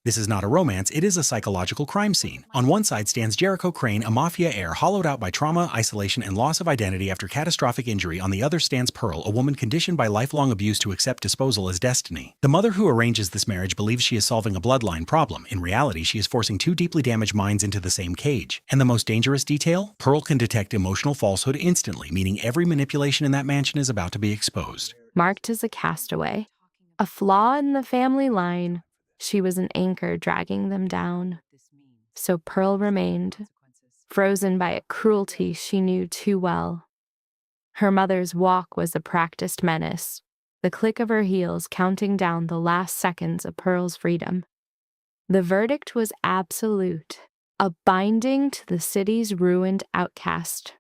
This is not a romance, it is a psychological crime scene. On one side stands Jericho Crane, a Mafia heir hollowed out by trauma, isolation, and loss of identity after catastrophic injury. On the other stands Pearl, a woman conditioned by lifelong abuse to accept disposal as destiny. The mother who arranges this marriage believes she is solving a bloodline problem. In reality, she is forcing two deeply damaged minds into the same cage. And the most dangerous detail? Pearl can detect emotional falsehood instantly, meaning every manipulation in that mansion is about to be exposed. Marked as a castaway, a flaw in the family line, she was an anchor dragging them down. So Pearl remained, frozen by a cruelty she knew too well. Her mother's walk was a practiced menace, the click of her heels counting down the last seconds of Pearl's freedom. The verdict was absolute, a binding to the city's ruined outcast.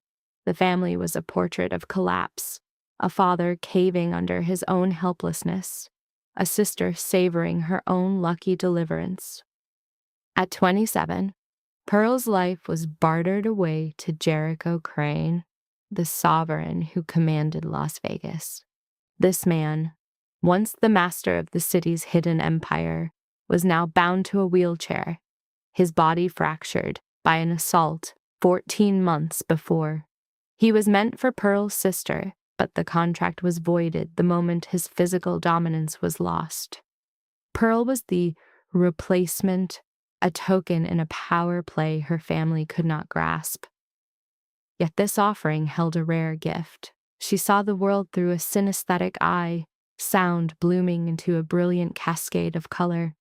The family was a portrait of collapse, a father caving under his own helplessness, a sister savoring her own lucky deliverance. At 27, Pearl's life was bartered away to Jericho Crane, the sovereign who commanded Las Vegas. This man, once the master of the city's hidden empire, was now bound to a wheelchair, his body fractured by an assault 14 months before. He was meant for Pearl's sister, but the contract was voided the moment his physical dominance was lost. Pearl was the replacement, a token in a power play her family could not grasp. Yet this offering held a rare gift. She saw the world through a synesthetic eye, sound blooming into a brilliant cascade of color.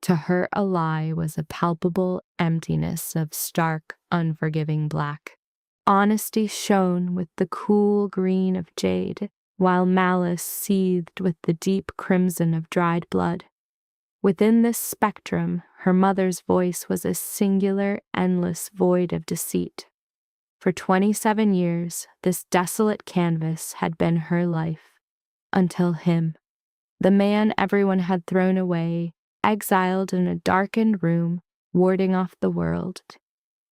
To her, a lie was a palpable emptiness of stark, unforgiving black. Honesty shone with the cool green of jade, while malice seethed with the deep crimson of dried blood. Within this spectrum, her mother's voice was a singular, endless void of deceit. For 27 years, this desolate canvas had been her life, until him, the man everyone had thrown away, exiled in a darkened room, warding off the world.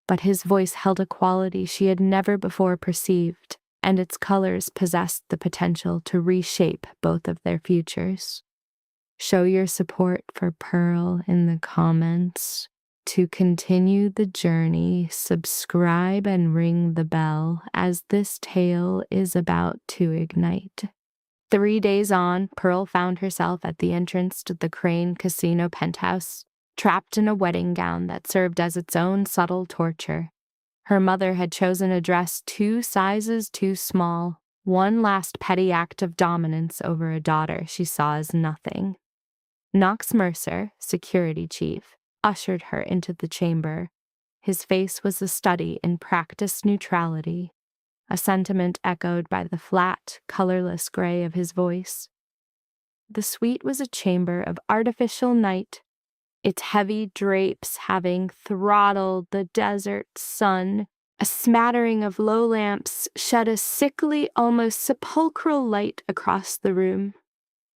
But his voice held a quality she had never before perceived, and its colors possessed the potential to reshape both of their futures. Show your support for Pearl in the comments. To continue the journey, subscribe and ring the bell, as this tale is about to ignite. 3 days on, Pearl found herself at the entrance to the Crane Casino penthouse, trapped in a wedding gown that served as its own subtle torture. Her mother had chosen a dress 2 sizes too small, one last petty act of dominance over a daughter she saw as nothing. Knox Mercer, security chief, ushered her into the chamber. His face was a study in practiced neutrality, a sentiment echoed by the flat, colorless gray of his voice. The suite was a chamber of artificial night, its heavy drapes having throttled the desert sun. A smattering of low lamps shed a sickly, almost sepulchral light across the room.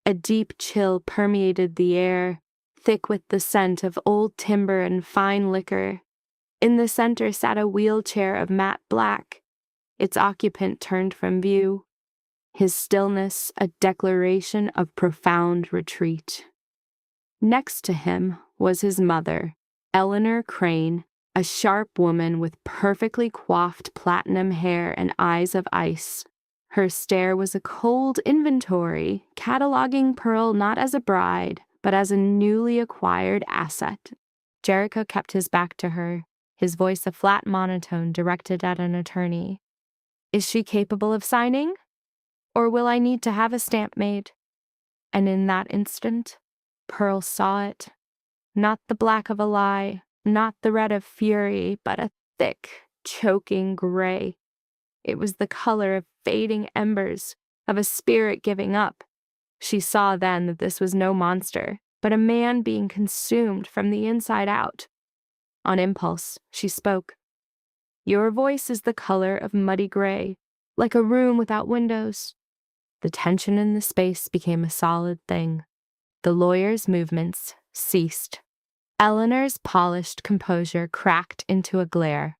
A deep chill permeated the air, thick with the scent of old timber and fine liquor. In the center sat a wheelchair of matte black, its occupant turned from view, his stillness a declaration of profound retreat. Next to him was his mother, Eleanor Crane, a sharp woman with perfectly coiffed platinum hair and eyes of ice. Her stare was a cold inventory, cataloging Pearl not as a bride, but as a newly acquired asset. Jericho kept his back to her, his voice a flat monotone directed at an attorney. Is she capable of signing? Or will I need to have a stamp made? And in that instant, Pearl saw it. Not the black of a lie, not the red of fury, but a thick, choking gray. It was the color of fading embers, of a spirit giving up. She saw then that this was no monster, but a man being consumed from the inside out. On impulse, she spoke. Your voice is the color of muddy gray, like a room without windows. The tension in the space became a solid thing. The lawyer's movements ceased. Eleanor's polished composure cracked into a glare.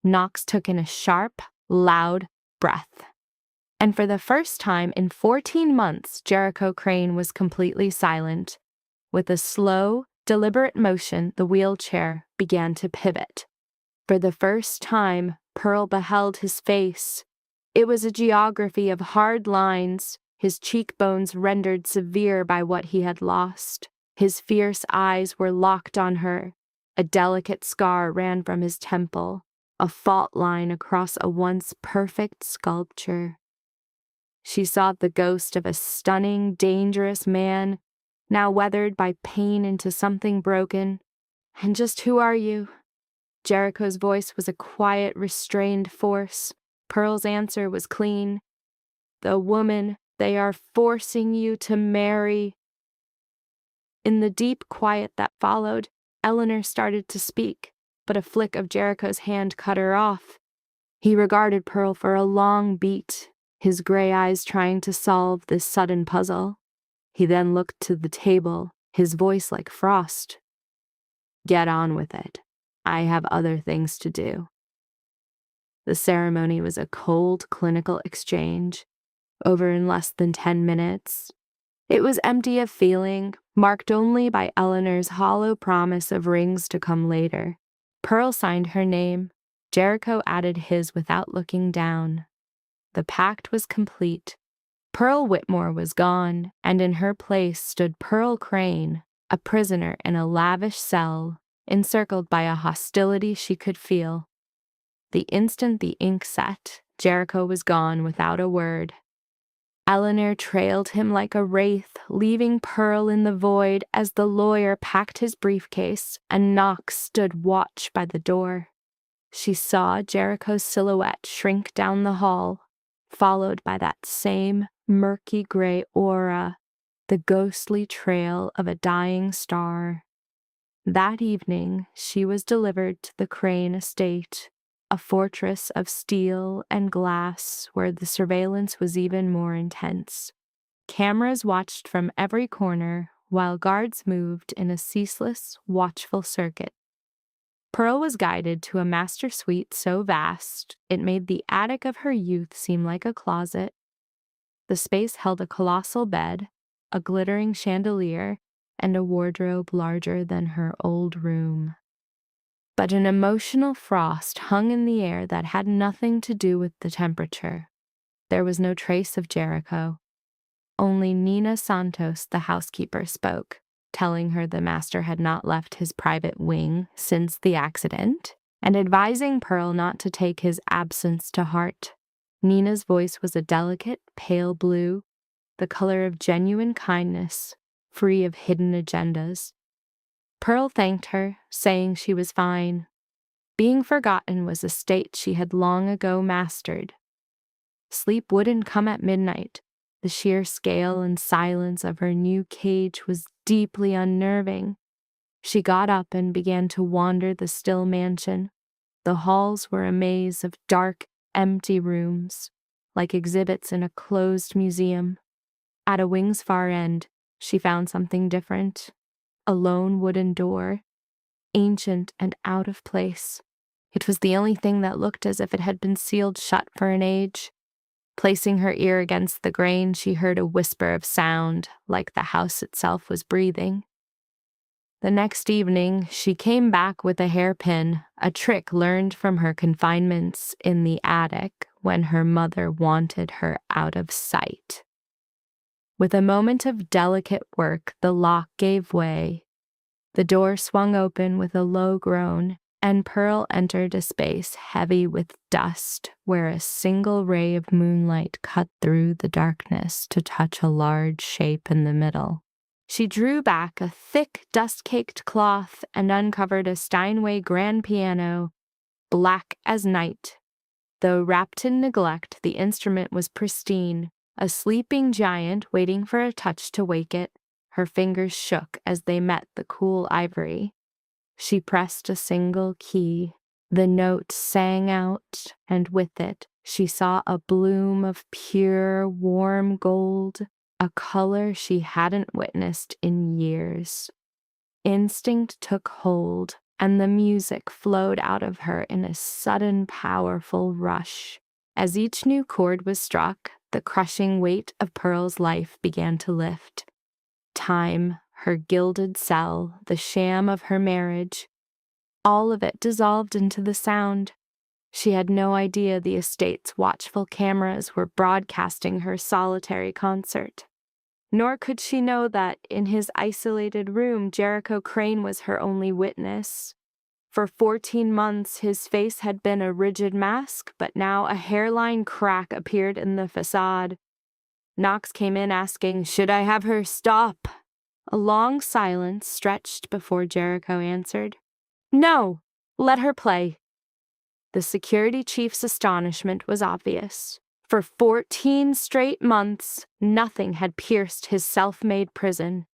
Knox took in a sharp, loud breath. And for the first time in 14 months, Jericho Crane was completely silent. With a slow, deliberate motion, the wheelchair began to pivot. For the first time, Pearl beheld his face. It was a geography of hard lines, his cheekbones rendered severe by what he had lost. His fierce eyes were locked on her. A delicate scar ran from his temple, a fault line across a once perfect sculpture. She saw the ghost of a stunning, dangerous man, now weathered by pain into something broken. "And just who are you?" Jericho's voice was a quiet, restrained force. Pearl's answer was clean. "The woman they are forcing you to marry." In the deep quiet that followed, Eleanor started to speak, but a flick of Jericho's hand cut her off. He regarded Pearl for a long beat, his gray eyes trying to solve this sudden puzzle. He then looked to the table, his voice like frost. "Get on with it. I have other things to do." The ceremony was a cold, clinical exchange, over in less than 10 minutes. It was empty of feeling, marked only by Eleanor's hollow promise of rings to come later. Pearl signed her name. Jericho added his without looking down. The pact was complete. Pearl Whitmore was gone, and in her place stood Pearl Crane, a prisoner in a lavish cell, encircled by a hostility she could feel. The instant the ink set, Jericho was gone without a word. Eleanor trailed him like a wraith, leaving Pearl in the void as the lawyer packed his briefcase and Knox stood watch by the door. She saw Jericho's silhouette shrink down the hall, followed by that same murky gray aura, the ghostly trail of a dying star. That evening, she was delivered to the Crane estate, a fortress of steel and glass where the surveillance was even more intense. Cameras watched from every corner while guards moved in a ceaseless, watchful circuit. Pearl was guided to a master suite so vast it made the attic of her youth seem like a closet. The space held a colossal bed, a glittering chandelier, and a wardrobe larger than her old room. But an emotional frost hung in the air that had nothing to do with the temperature. There was no trace of Jericho. Only Nina Santos, the housekeeper, spoke, telling her the master had not left his private wing since the accident, and advising Pearl not to take his absence to heart. Nina's voice was a delicate, pale blue, the color of genuine kindness, free of hidden agendas. Pearl thanked her, saying she was fine. Being forgotten was a state she had long ago mastered. Sleep wouldn't come at midnight. The sheer scale and silence of her new cage was deeply unnerving. She got up and began to wander the still mansion. The halls were a maze of dark, empty rooms, like exhibits in a closed museum. At a wing's far end, she found something different. A lone wooden door, ancient and out of place. It was the only thing that looked as if it had been sealed shut for an age. Placing her ear against the grain, she heard a whisper of sound, like the house itself was breathing. The next evening, she came back with a hairpin, a trick learned from her confinements in the attic when her mother wanted her out of sight. With a moment of delicate work, the lock gave way. The door swung open with a low groan, and Pearl entered a space heavy with dust, where a single ray of moonlight cut through the darkness to touch a large shape in the middle. She drew back a thick, dust-caked cloth and uncovered a Steinway grand piano, black as night. Though wrapped in neglect, the instrument was pristine, a sleeping giant waiting for a touch to wake it. Her fingers shook as they met the cool ivory. She pressed a single key. The note sang out, and with it, she saw a bloom of pure, warm gold, a color she hadn't witnessed in years. Instinct took hold, and the music flowed out of her in a sudden, powerful rush. As each new chord was struck, the crushing weight of Pearl's life began to lift. Time, her gilded cell, the sham of her marriage, all of it dissolved into the sound. She had no idea the estate's watchful cameras were broadcasting her solitary concert. Nor could she know that, in his isolated room, Jericho Crane was her only witness. For 14 months, his face had been a rigid mask, but now a hairline crack appeared in the facade. Knox came in asking, "Should I have her stop?" A long silence stretched before Jericho answered, "No, let her play." The security chief's astonishment was obvious. For 14 straight months, nothing had pierced his self-made prison.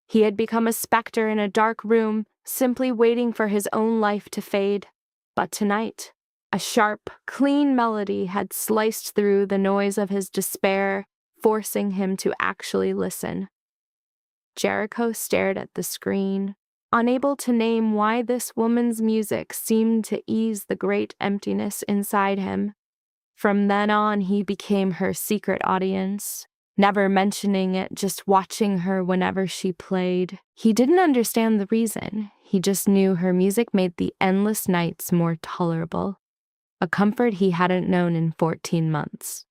He had become a specter in a dark room, simply waiting for his own life to fade. But tonight, a sharp, clean melody had sliced through the noise of his despair, forcing him to actually listen. Jericho stared at the screen, unable to name why this woman's music seemed to ease the great emptiness inside him. From then on, he became her secret audience, never mentioning it, just watching her whenever she played. He didn't understand the reason. He just knew her music made the endless nights more tolerable, a comfort he hadn't known in 14 months.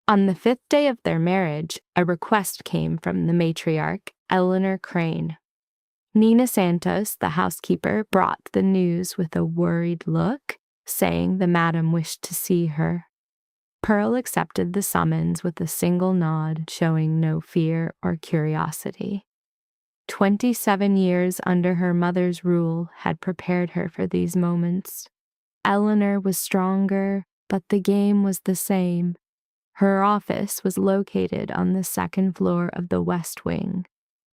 On the 5th day of their marriage, a request came from the matriarch, Eleanor Crane. Nina Santos, the housekeeper, brought the news with a worried look, saying the madam wished to see her. Pearl accepted the summons with a single nod, showing no fear or curiosity. 27 years under her mother's rule had prepared her for these moments. Eleanor was stronger, but the game was the same. Her office was located on the 2nd floor of the West Wing.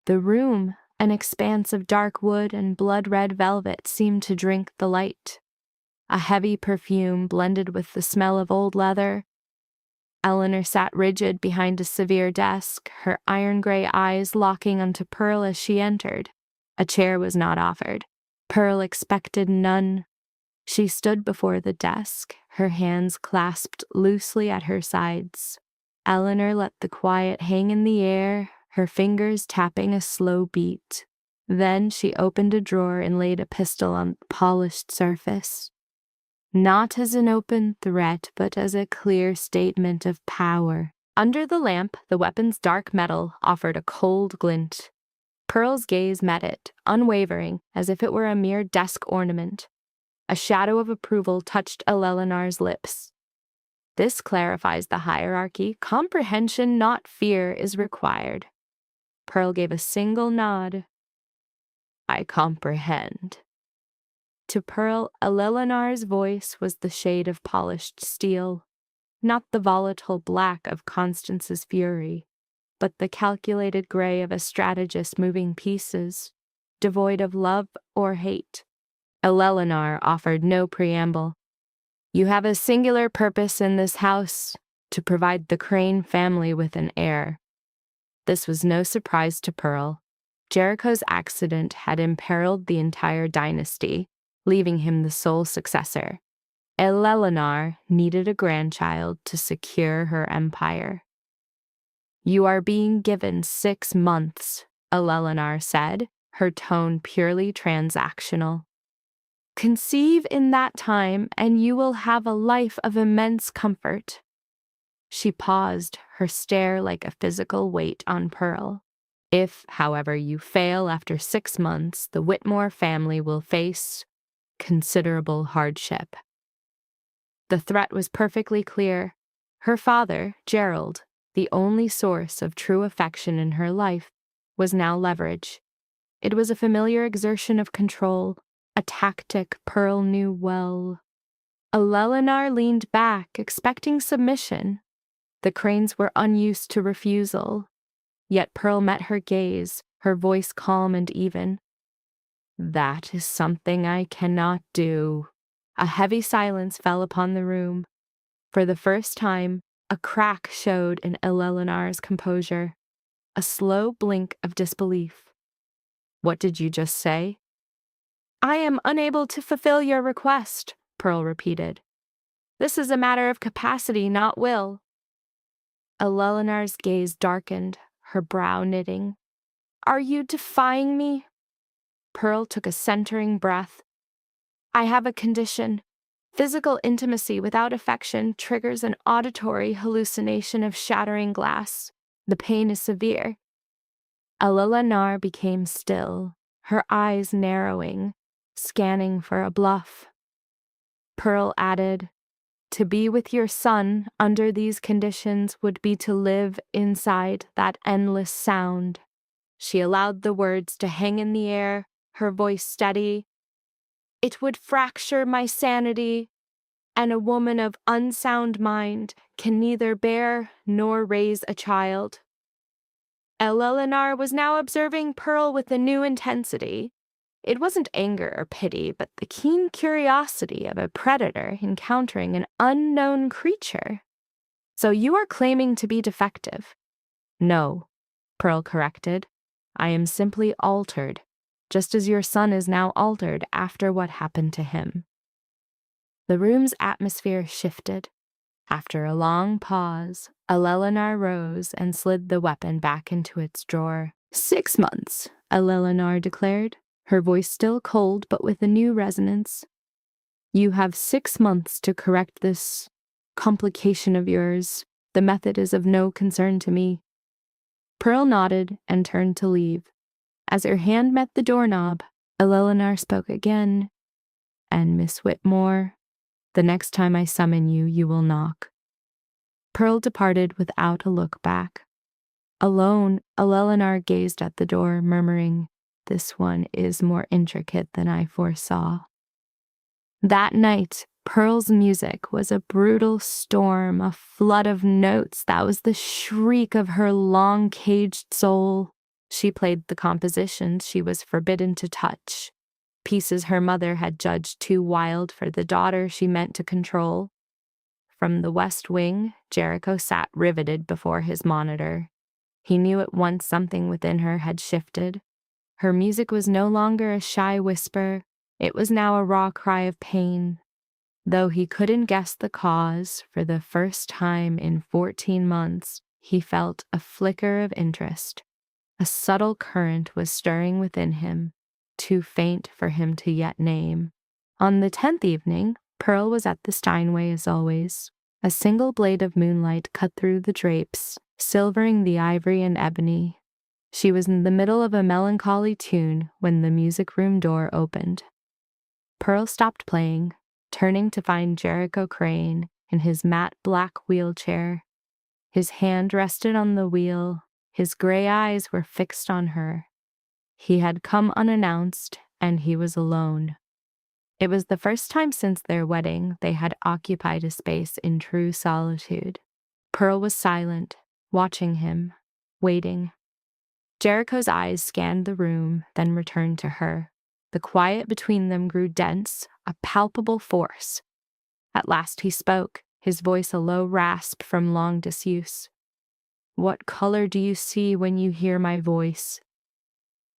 The room, an expanse of dark wood and blood-red velvet, seemed to drink the light. A heavy perfume blended with the smell of old leather. Eleanor sat rigid behind a severe desk, her iron-gray eyes locking onto Pearl as she entered. A chair was not offered. Pearl expected none. She stood before the desk, her hands clasped loosely at her sides. Eleanor let the quiet hang in the air, her fingers tapping a slow beat. Then she opened a drawer and laid a pistol on the polished surface. Not as an open threat, but as a clear statement of power. Under the lamp, the weapon's dark metal offered a cold glint. Pearl's gaze met it, unwavering, as if it were a mere desk ornament. A shadow of approval touched Eleanor's lips. This clarifies the hierarchy. Comprehension, not fear, is required. Pearl gave a single nod. "I comprehend." To Pearl, Eleanor's voice was the shade of polished steel, not the volatile black of Constance's fury, but the calculated gray of a strategist moving pieces, devoid of love or hate. Eleanor offered no preamble. "You have a singular purpose in this house, to provide the Crane family with an heir." This was no surprise to Pearl. Jericho's accident had imperiled the entire dynasty, leaving him the sole successor. Eleanor needed a grandchild to secure her empire. "You are being given 6 months, Eleanor said, her tone purely transactional. "Conceive in that time, and you will have a life of immense comfort." She paused, her stare like a physical weight on Pearl. "If, however, you fail after 6 months, the Whitmore family will face considerable hardship." The threat was perfectly clear. Her father, Gerald, the only source of true affection in her life, was now leverage. It was a familiar exertion of control, a tactic Pearl knew well. Eleanor leaned back, expecting submission. The Cranes were unused to refusal. Yet Pearl met her gaze, her voice calm and even. "That is something I cannot do." A heavy silence fell upon the room. For the first time, a crack showed in Eleanor's composure, a slow blink of disbelief. "What did you just say?" "I am unable to fulfill your request," Pearl repeated. "This is a matter of capacity, not will." Eleanor's gaze darkened, her brow knitting. Are you defying me? Pearl took a centering breath. I have a condition. Physical intimacy without affection triggers an auditory hallucination of shattering glass. The pain is severe. Alila became still, her eyes narrowing, scanning for a bluff. Pearl added, to be with your son under these conditions would be to live inside that endless sound. She allowed the words to hang in the air, her voice steady. It would fracture my sanity, and a woman of unsound mind can neither bear nor raise a child. Eleanor was now observing Pearl with a new intensity. It wasn't anger or pity, but the keen curiosity of a predator encountering an unknown creature. So you are claiming to be defective? No, Pearl corrected. I am simply altered, just as your son is now altered after what happened to him. The room's atmosphere shifted. After a long pause, Eleanor rose and slid the weapon back into its drawer. 6 months, Eleanor declared, her voice still cold but with a new resonance. You have 6 months to correct this complication of yours. The method is of no concern to me. Pearl nodded and turned to leave. As her hand met the doorknob, Eleanor spoke again. And Miss Whitmore, the next time I summon you, you will knock. Pearl departed without a look back. Alone, Eleanor gazed at the door, murmuring, this one is more intricate than I foresaw. That night, Pearl's music was a brutal storm, a flood of notes that was the shriek of her long-caged soul. She played the compositions she was forbidden to touch, pieces her mother had judged too wild for the daughter she meant to control. From the West Wing, Jericho sat riveted before his monitor. He knew at once something within her had shifted. Her music was no longer a shy whisper, it was now a raw cry of pain. Though he couldn't guess the cause, for the first time in 14 months, he felt a flicker of interest. A subtle current was stirring within him, too faint for him to yet name. On the 10th evening, Pearl was at the Steinway as always. A single blade of moonlight cut through the drapes, silvering the ivory and ebony. She was in the middle of a melancholy tune when the music room door opened. Pearl stopped playing, turning to find Jericho Crane in his matte black wheelchair. His hand rested on the wheel, his gray eyes were fixed on her. He had come unannounced, and he was alone. It was the first time since their wedding they had occupied a space in true solitude. Pearl was silent, watching him, waiting. Jericho's eyes scanned the room, then returned to her. The quiet between them grew dense, a palpable force. At last he spoke, his voice a low rasp from long disuse. What color do you see when you hear my voice?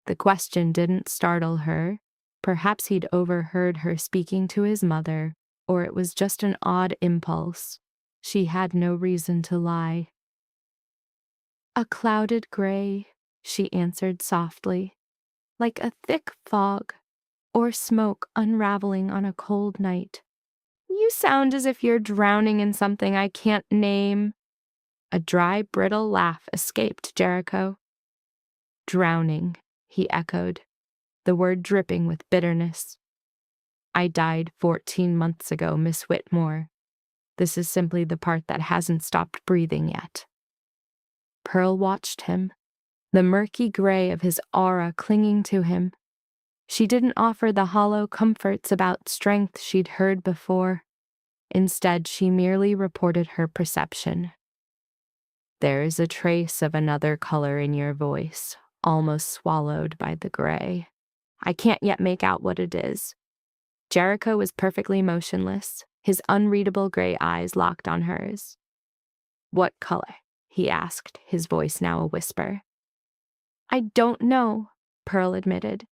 The question didn't startle her. Perhaps he'd overheard her speaking to his mother, or it was just an odd impulse. She had no reason to lie. A clouded gray, she answered softly, like a thick fog, or smoke unraveling on a cold night. You sound as if you're drowning in something I can't name. A dry, brittle laugh escaped Jericho. Drowning, he echoed, the word dripping with bitterness. I died 14 months ago, Miss Whitmore. This is simply the part that hasn't stopped breathing yet. Pearl watched him, the murky gray of his aura clinging to him. She didn't offer the hollow comforts about strength she'd heard before. Instead, she merely reported her perception. There is a trace of another color in your voice, almost swallowed by the gray. I can't yet make out what it is. Jericho was perfectly motionless, his unreadable gray eyes locked on hers. What color? He asked, his voice now a whisper. I don't know, Pearl admitted.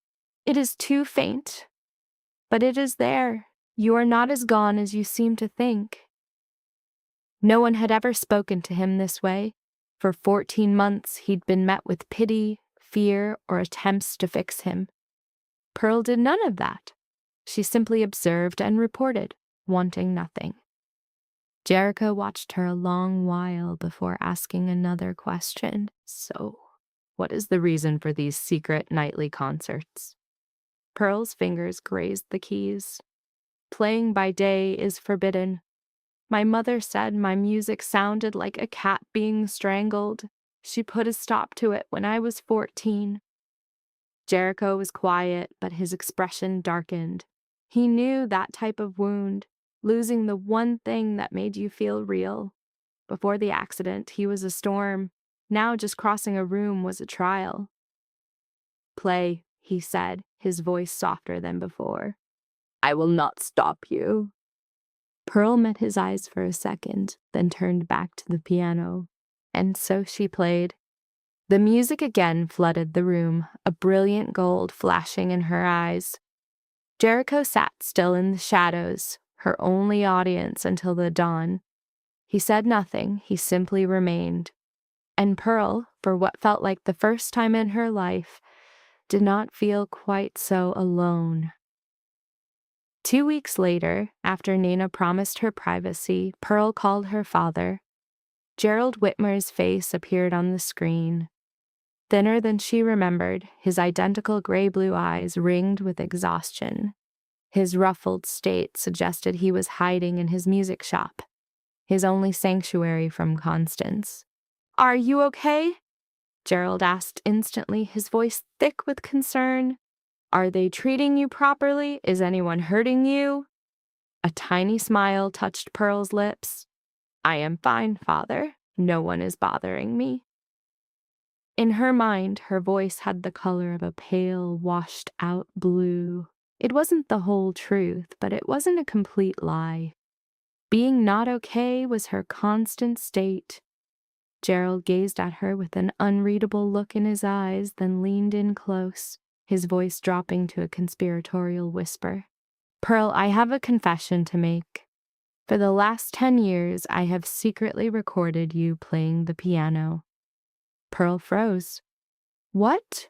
It is too faint. But it is there. You are not as gone as you seem to think. No one had ever spoken to him this way. For 14 months he'd been met with pity, fear, or attempts to fix him. Pearl did none of that. She simply observed and reported, wanting nothing. Jericho watched her a long while before asking another question. So, what is the reason for these secret nightly concerts? Pearl's fingers grazed the keys. Playing by day is forbidden. My mother said my music sounded like a cat being strangled. She put a stop to it when I was 14. Jericho was quiet, but his expression darkened. He knew that type of wound, losing the one thing that made you feel real. Before the accident, he was a storm. Now just crossing a room was a trial. Play, he said, his voice softer than before. I will not stop you. Pearl met his eyes for a second, then turned back to the piano. And so she played. The music again flooded the room, a brilliant gold flashing in her eyes. Jericho sat still in the shadows, her only audience until the dawn. He said nothing, he simply remained. And Pearl, for what felt like the first time in her life, did not feel quite so alone. 2 weeks later, after Nina promised her privacy, Pearl called her father. Gerald Whitmer's face appeared on the screen. Thinner than she remembered, his identical gray-blue eyes ringed with exhaustion. His ruffled state suggested he was hiding in his music shop, his only sanctuary from Constance. Are you okay? Gerald asked instantly, his voice thick with concern. Are they treating you properly? Is anyone hurting you? A tiny smile touched Pearl's lips. I am fine, Father. No one is bothering me. In her mind, her voice had the color of a pale, washed-out blue. It wasn't the whole truth, but it wasn't a complete lie. Being not okay was her constant state. Gerald gazed at her with an unreadable look in his eyes, then leaned in close, his voice dropping to a conspiratorial whisper. Pearl, I have a confession to make. For the last 10 years, I have secretly recorded you playing the piano. Pearl froze. What?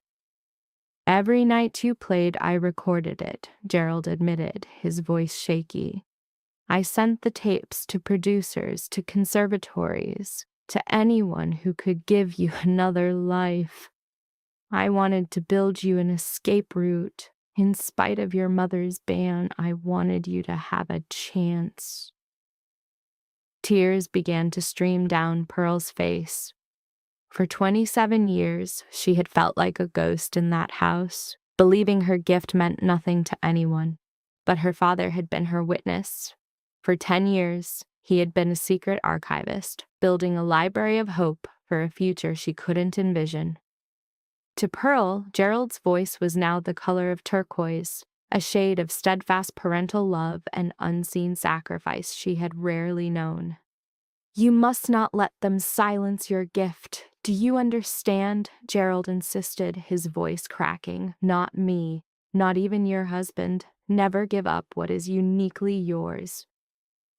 Every night you played, I recorded it, Gerald admitted, his voice shaky. I sent the tapes to producers, to conservatories, to anyone who could give you another life. I wanted to build you an escape route. In spite of your mother's ban, I wanted you to have a chance. Tears began to stream down Pearl's face. For 27 years, she had felt like a ghost in that house, believing her gift meant nothing to anyone. But her father had been her witness. For 10 years, he had been a secret archivist, building a library of hope for a future she couldn't envision. To Pearl, Gerald's voice was now the color of turquoise, a shade of steadfast parental love and unseen sacrifice she had rarely known. You must not let them silence your gift. Do you understand? Gerald insisted, his voice cracking. Not me, not even your husband. Never give up what is uniquely yours.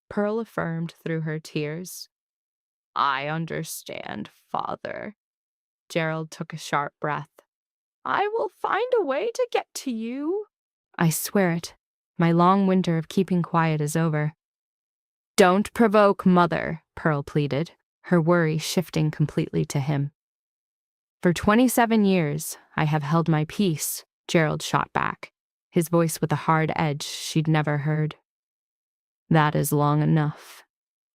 Pearl affirmed through her tears. I understand, Father. Gerald took a sharp breath. I will find a way to get to you. I swear it. My long winter of keeping quiet is over. Don't provoke, Mother, Pearl pleaded, her worry shifting completely to him. For 27 years, I have held my peace, Gerald shot back, his voice with a hard edge she'd never heard. That is long enough.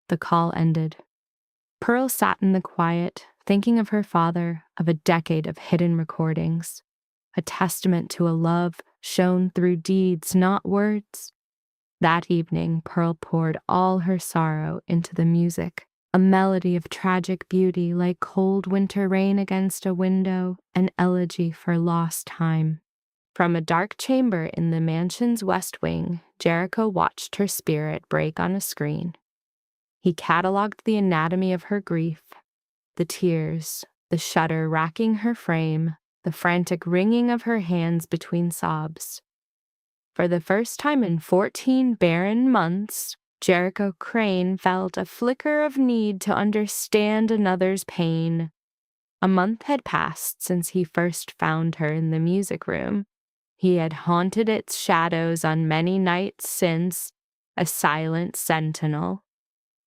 The call ended. Pearl sat in the quiet, thinking of her father, of a decade of hidden recordings, a testament to a love shown through deeds, not words. That evening, Pearl poured all her sorrow into the music, a melody of tragic beauty like cold winter rain against a window, an elegy for lost time. From a dark chamber in the mansion's west wing, Jericho watched her spirit break on a screen. He cataloged the anatomy of her grief, the tears, the shudder racking her frame, the frantic wringing of her hands between sobs. For the first time in 14 barren months, Jericho Crane felt a flicker of need to understand another's pain. A month had passed since he first found her in the music room. He had haunted its shadows on many nights since, a silent sentinel.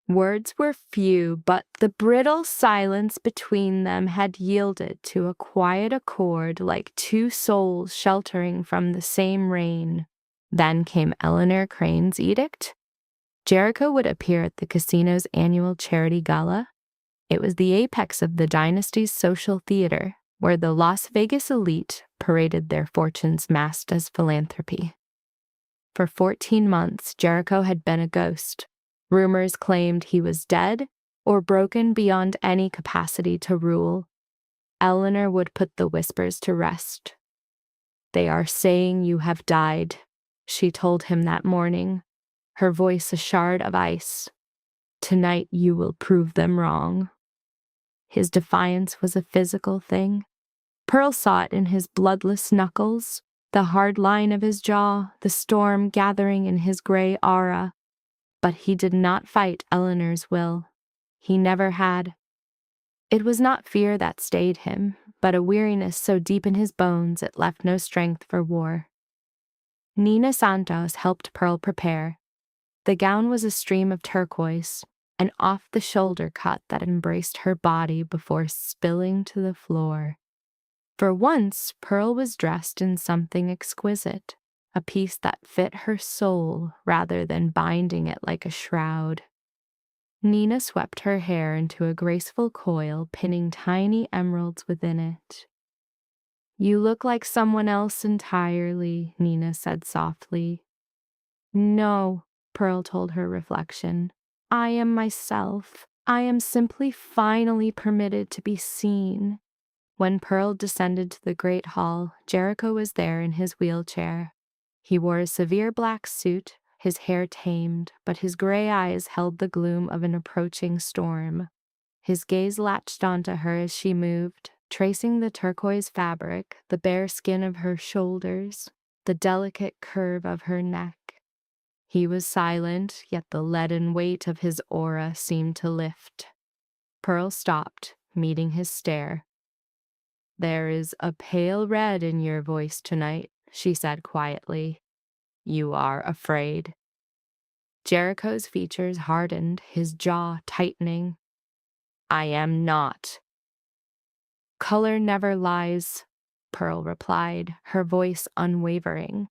Words were few, but the brittle silence between them had yielded to a quiet accord like two souls sheltering from the same rain. Then came Eleanor Crane's edict. Jericho would appear at the casino's annual charity gala. It was the apex of the dynasty's social theater, where the Las Vegas elite paraded their fortunes masked as philanthropy. For 14 months, Jericho had been a ghost. Rumors claimed he was dead or broken beyond any capacity to rule. Eleanor would put the whispers to rest. "They are saying you have died," she told him that morning, her voice a shard of ice. "Tonight you will prove them wrong." His defiance was a physical thing. Pearl saw it in his bloodless knuckles, the hard line of his jaw, the storm gathering in his gray aura. But he did not fight Eleanor's will. He never had. It was not fear that stayed him, but a weariness so deep in his bones it left no strength for war. Nina Santos helped Pearl prepare. The gown was a stream of turquoise, an off-the-shoulder cut that embraced her body before spilling to the floor. For once, Pearl was dressed in something exquisite, a piece that fit her soul rather than binding it like a shroud. Nina swept her hair into a graceful coil, pinning tiny emeralds within it. "You look like someone else entirely," Nina said softly. "No," Pearl told her reflection. "I am myself. I am simply finally permitted to be seen." When Pearl descended to the great hall, Jericho was there in his wheelchair. He wore a severe black suit, his hair tamed, but his gray eyes held the gloom of an approaching storm. His gaze latched onto her as she moved, tracing the turquoise fabric, the bare skin of her shoulders, the delicate curve of her neck. He was silent, yet the leaden weight of his aura seemed to lift. Pearl stopped, meeting his stare. "There is a pale red in your voice tonight," she said quietly. "You are afraid." Jericho's features hardened, his jaw tightening. "I am not." "Color never lies," Pearl replied, her voice unwavering.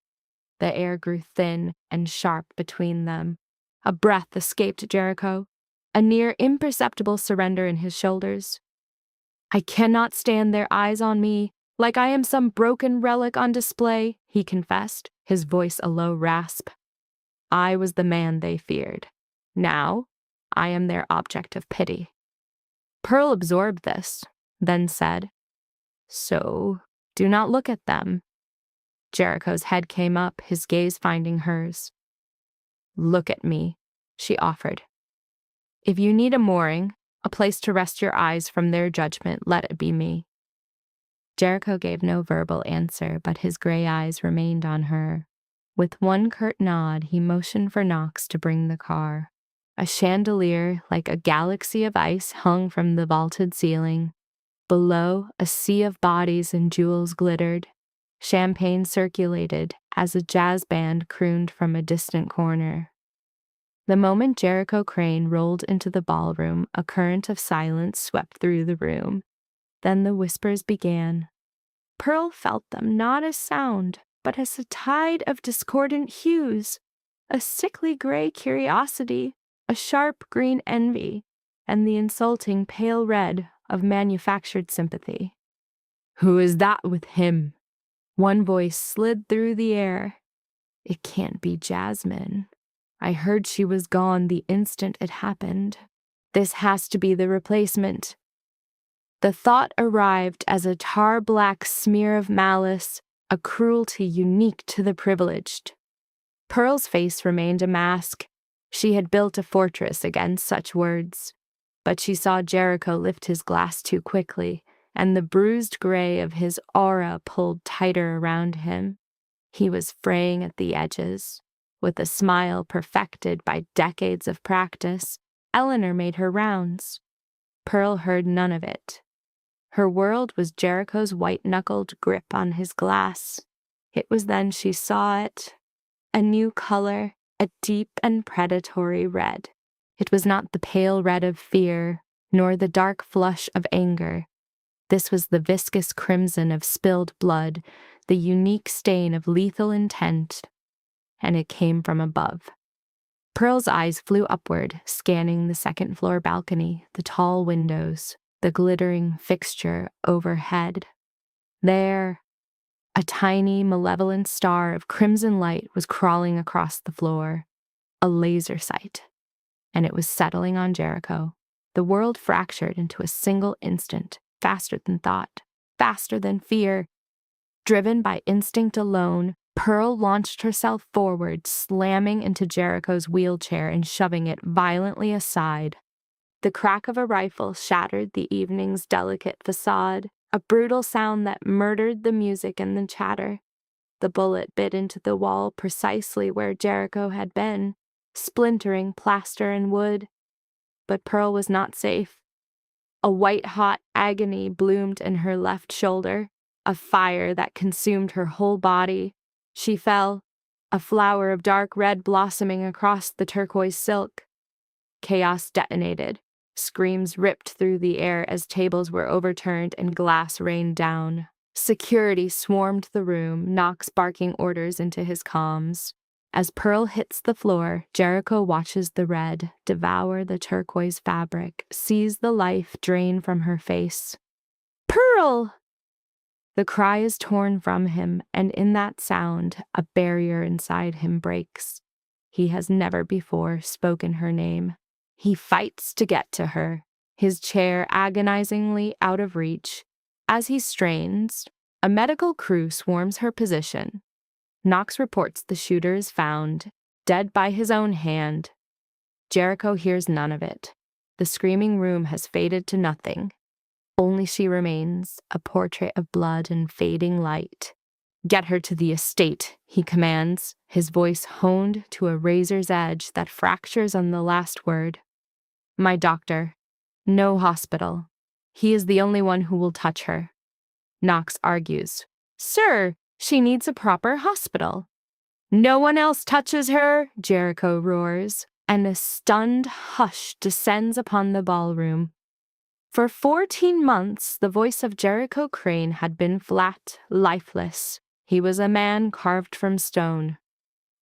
The air grew thin and sharp between them. A breath escaped Jericho, a near imperceptible surrender in his shoulders. "I cannot stand their eyes on me, like I am some broken relic on display," he confessed, his voice a low rasp. "I was the man they feared. Now, I am their object of pity." Pearl absorbed this, then said, "So, do not look at them." Jericho's head came up, his gaze finding hers. "Look at me," she offered. "If you need a mooring, a place to rest your eyes from their judgment, let it be me." Jericho gave no verbal answer, but his gray eyes remained on her. With one curt nod, he motioned for Knox to bring the car. A chandelier, like a galaxy of ice, hung from the vaulted ceiling. Below, a sea of bodies and jewels glittered. Champagne circulated as a jazz band crooned from a distant corner. The moment Jericho Crane rolled into the ballroom, a current of silence swept through the room. Then the whispers began. Pearl felt them not as sound, but as a tide of discordant hues, a sickly gray curiosity, a sharp green envy, and the insulting pale red of manufactured sympathy. "Who is that with him?" One voice slid through the air. "It can't be Jasmine. I heard she was gone the instant it happened. This has to be the replacement." The thought arrived as a tar-black smear of malice, a cruelty unique to the privileged. Pearl's face remained a mask. She had built a fortress against such words. But she saw Jericho lift his glass too quickly, and the bruised gray of his aura pulled tighter around him. He was fraying at the edges. With a smile perfected by decades of practice, Eleanor made her rounds. Pearl heard none of it. Her world was Jericho's white-knuckled grip on his glass. It was then she saw it, a new color, a deep and predatory red. It was not the pale red of fear, nor the dark flush of anger. This was the viscous crimson of spilled blood, the unique stain of lethal intent, and it came from above. Pearl's eyes flew upward, scanning the second-floor balcony, the tall windows, the glittering fixture overhead. There, a tiny, malevolent star of crimson light was crawling across the floor, a laser sight, and it was settling on Jericho. The world fractured into a single instant, faster than thought, faster than fear. Driven by instinct alone, Pearl launched herself forward, slamming into Jericho's wheelchair and shoving it violently aside. The crack of a rifle shattered the evening's delicate facade, a brutal sound that murdered the music and the chatter. The bullet bit into the wall precisely where Jericho had been, splintering plaster and wood. But Pearl was not safe. A white-hot agony bloomed in her left shoulder, a fire that consumed her whole body. She fell, a flower of dark red blossoming across the turquoise silk. Chaos detonated. Screams ripped through the air as tables were overturned and glass rained down. Security swarmed the room, Knox barking orders into his comms. As Pearl hits the floor, Jericho watches the red devour the turquoise fabric, sees the life drain from her face. "Pearl!" The cry is torn from him, and in that sound, a barrier inside him breaks. He has never before spoken her name. He fights to get to her, his chair agonizingly out of reach. As he strains, a medical crew swarms her position. Knox reports the shooter is found, dead by his own hand. Jericho hears none of it. The screaming room has faded to nothing. Only she remains, a portrait of blood and fading light. "Get her to the estate," he commands, his voice honed to a razor's edge that fractures on the last word. "My doctor. No hospital. He is the only one who will touch her." Knox argues. "Sir, she needs a proper hospital." "No one else touches her," Jericho roars, and a stunned hush descends upon the ballroom. For 14 months, the voice of Jericho Crane had been flat, lifeless. He was a man carved from stone.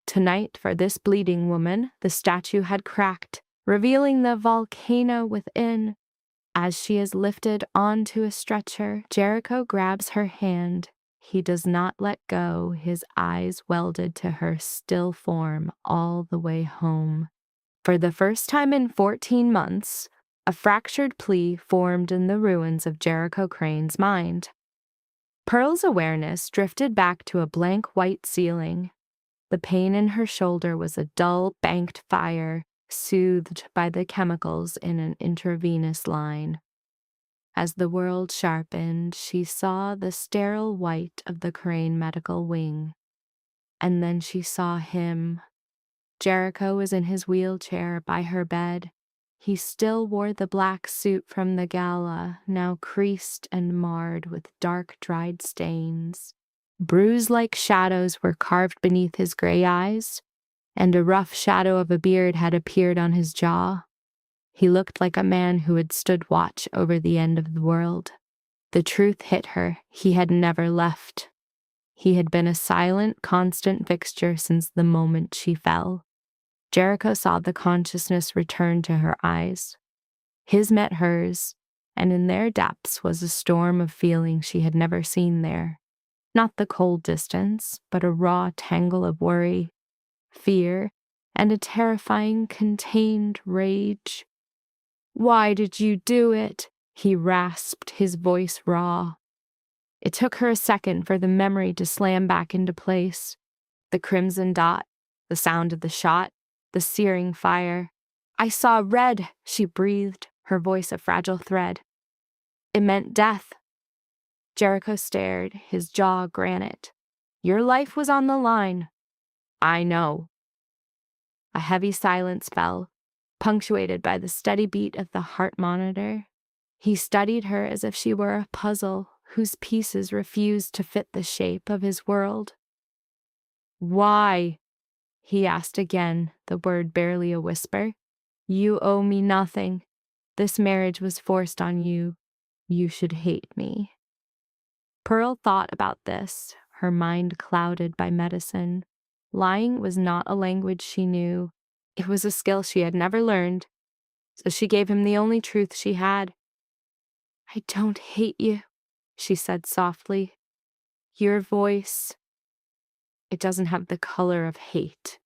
Tonight, for this bleeding woman, the statue had cracked, revealing the volcano within. As she is lifted onto a stretcher, Jericho grabs her hand. He does not let go, his eyes welded to her still form all the way home. For the first time in 14 months, a fractured plea formed in the ruins of Jericho Crane's mind. Pearl's awareness drifted back to a blank white ceiling. The pain in her shoulder was a dull, banked fire, soothed by the chemicals in an intravenous line. As the world sharpened, she saw the sterile white of the Crane medical wing. And then she saw him. Jericho was in his wheelchair by her bed. He still wore the black suit from the gala, now creased and marred with dark, dried stains. Bruise-like shadows were carved beneath his gray eyes, and a rough shadow of a beard had appeared on his jaw. He looked like a man who had stood watch over the end of the world. The truth hit her. He had never left. He had been a silent, constant fixture since the moment she fell. Jericho saw the consciousness return to her eyes. His met hers, and in their depths was a storm of feeling she had never seen there. Not the cold distance, but a raw tangle of worry, fear, and a terrifying, contained rage. "Why did you do it?" he rasped, his voice raw. It took her a second for the memory to slam back into place. The crimson dot, the sound of the shot, the searing fire. "I saw red," she breathed, her voice a fragile thread. "It meant death." Jericho stared, his jaw granite. "Your life was on the line." "I know." A heavy silence fell, punctuated by the steady beat of the heart monitor. He studied her as if she were a puzzle whose pieces refused to fit the shape of his world. "Why?" he asked again, the word barely a whisper. "You owe me nothing. This marriage was forced on you. You should hate me." Pearl thought about this, her mind clouded by medicine. Lying was not a language she knew. It was a skill she had never learned, so she gave him the only truth she had. "I don't hate you," she said softly. "Your voice, it doesn't have the color of hate."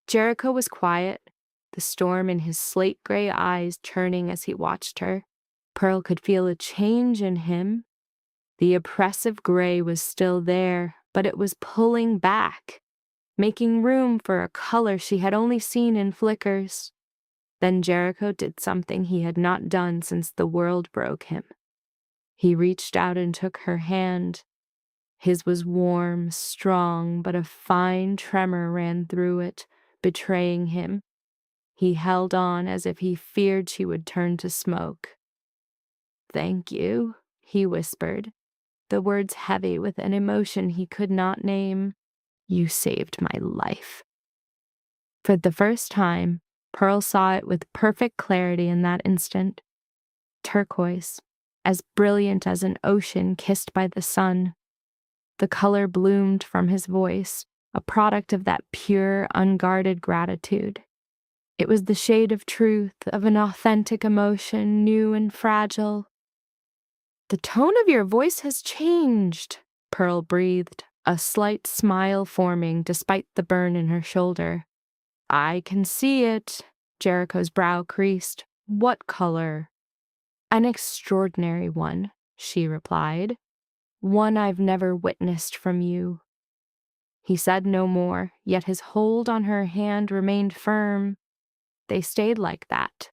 Jericho was quiet, the storm in his slate-gray eyes churning as he watched her. Pearl could feel a change in him. The oppressive gray was still there, but it was pulling back, making room for a color she had only seen in flickers. Then Jericho did something he had not done since the world broke him. He reached out and took her hand. His was warm, strong, but a fine tremor ran through it, betraying him. He held on as if he feared she would turn to smoke. "Thank you," he whispered, the words heavy with an emotion he could not name. "You saved my life." For the first time, Pearl saw it with perfect clarity in that instant. Turquoise, as brilliant as an ocean kissed by the sun. The color bloomed from his voice, a product of that pure, unguarded gratitude. It was the shade of truth, of an authentic emotion, new and fragile. "The tone of your voice has changed," Pearl breathed, a slight smile forming despite the burn in her shoulder. "I can see it." Jericho's brow creased. "What color?" "An extraordinary one," she replied. "One I've never witnessed from you." He said no more, yet his hold on her hand remained firm. They stayed like that,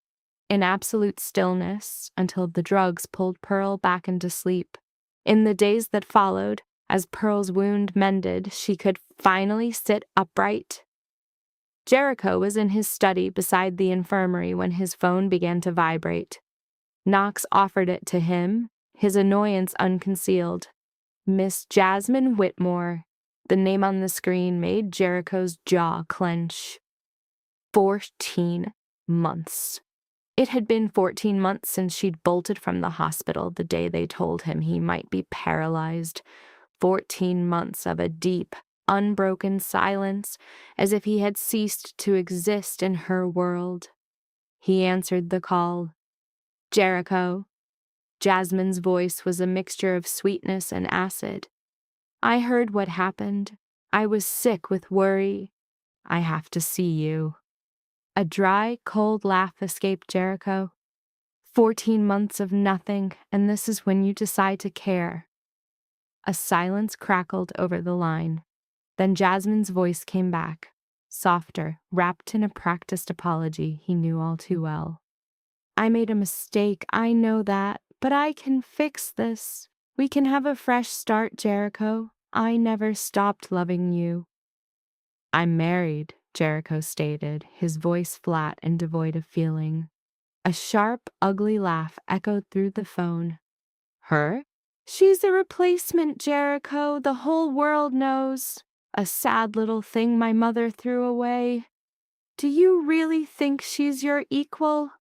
in absolute stillness, until the drugs pulled Pearl back into sleep. In the days that followed, as Pearl's wound mended, she could finally sit upright. Jericho was in his study beside the infirmary when his phone began to vibrate. Knox offered it to him, his annoyance unconcealed. Miss Jasmine Whitmore. The name on the screen made Jericho's jaw clench. 14 months. It had been 14 months since she'd bolted from the hospital the day they told him he might be paralyzed. 14 months of a deep, unbroken silence, as if he had ceased to exist in her world. He answered the call. "Jericho." Jasmine's voice was a mixture of sweetness and acid. "I heard what happened. I was sick with worry. I have to see you." A dry, cold laugh escaped Jericho. 14 months of nothing, and this is when you decide to care. A silence crackled over the line. Then Jasmine's voice came back, softer, wrapped in a practiced apology he knew all too well. "I made a mistake, I know that, but I can fix this. We can have a fresh start, Jericho. I never stopped loving you." "I'm married," Jericho stated, his voice flat and devoid of feeling. A sharp, ugly laugh echoed through the phone. "Her?" "She's a replacement, Jericho. The whole world knows. A sad little thing my mother threw away. Do you really think she's your equal?"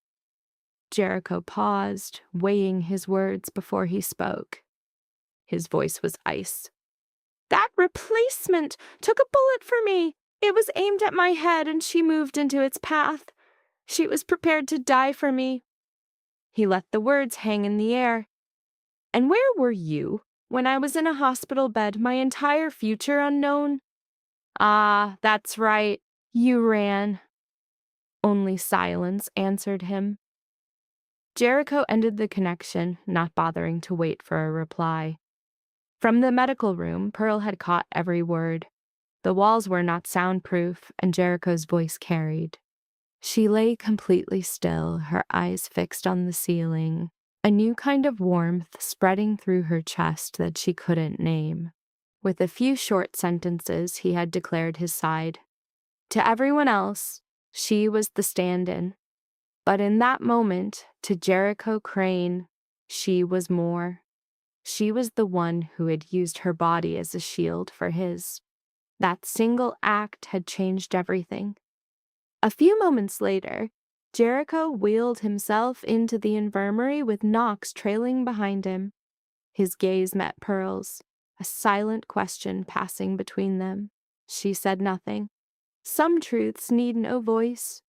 Jericho paused, weighing his words before he spoke. His voice was ice. "That replacement took a bullet for me. It was aimed at my head and she moved into its path. She was prepared to die for me." He let the words hang in the air. "And where were you when I was in a hospital bed, my entire future unknown?" "Ah, that's right. You ran." Only silence answered him. Jericho ended the connection, not bothering to wait for a reply. From the medical room, Pearl had caught every word. The walls were not soundproof, and Jericho's voice carried. She lay completely still, her eyes fixed on the ceiling, a new kind of warmth spreading through her chest that she couldn't name. With a few short sentences, he had declared his side. To everyone else, she was the stand-in. But in that moment, to Jericho Crane, she was more. She was the one who had used her body as a shield for his. That single act had changed everything. A few moments later, Jericho wheeled himself into the infirmary with Knox trailing behind him. His gaze met Pearl's, a silent question passing between them. She said nothing. Some truths need no voice.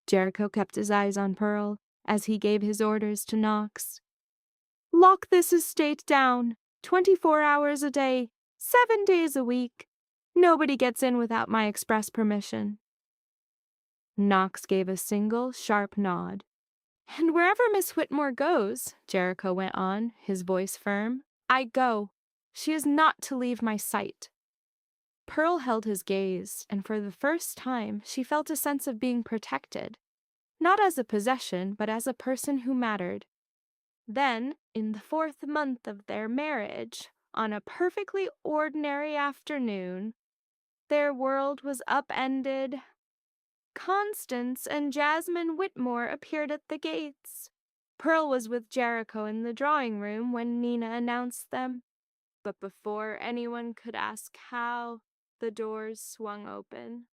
Jericho kept his eyes on Pearl as he gave his orders to Knox. Lock this estate down, 24 hours a day, 7 days a week. Nobody gets in without my express permission. Knox gave a single, sharp nod. And wherever Miss Whitmore goes, Jericho went on, his voice firm, I go. She is not to leave my sight. Pearl held his gaze, and for the first time she felt a sense of being protected, not as a possession, but as a person who mattered. Then, in the 4th month of their marriage, on a perfectly ordinary afternoon, their world was upended. Constance and Jasmine Whitmore appeared at the gates. Pearl was with Jericho in the drawing room when Nina announced them. But before anyone could ask how, the doors swung open.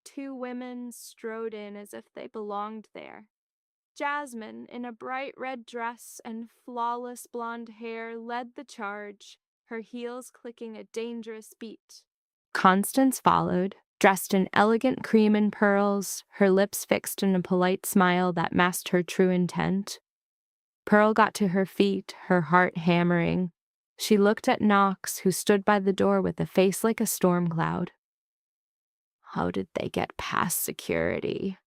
2 women strode in as if they belonged there. Jasmine, in a bright red dress and flawless blonde hair, led the charge, her heels clicking a dangerous beat. Constance followed, dressed in elegant cream and pearls, her lips fixed in a polite smile that masked her true intent. Pearl got to her feet, her heart hammering. She looked at Knox, who stood by the door with a face like a storm cloud. How did they get past security?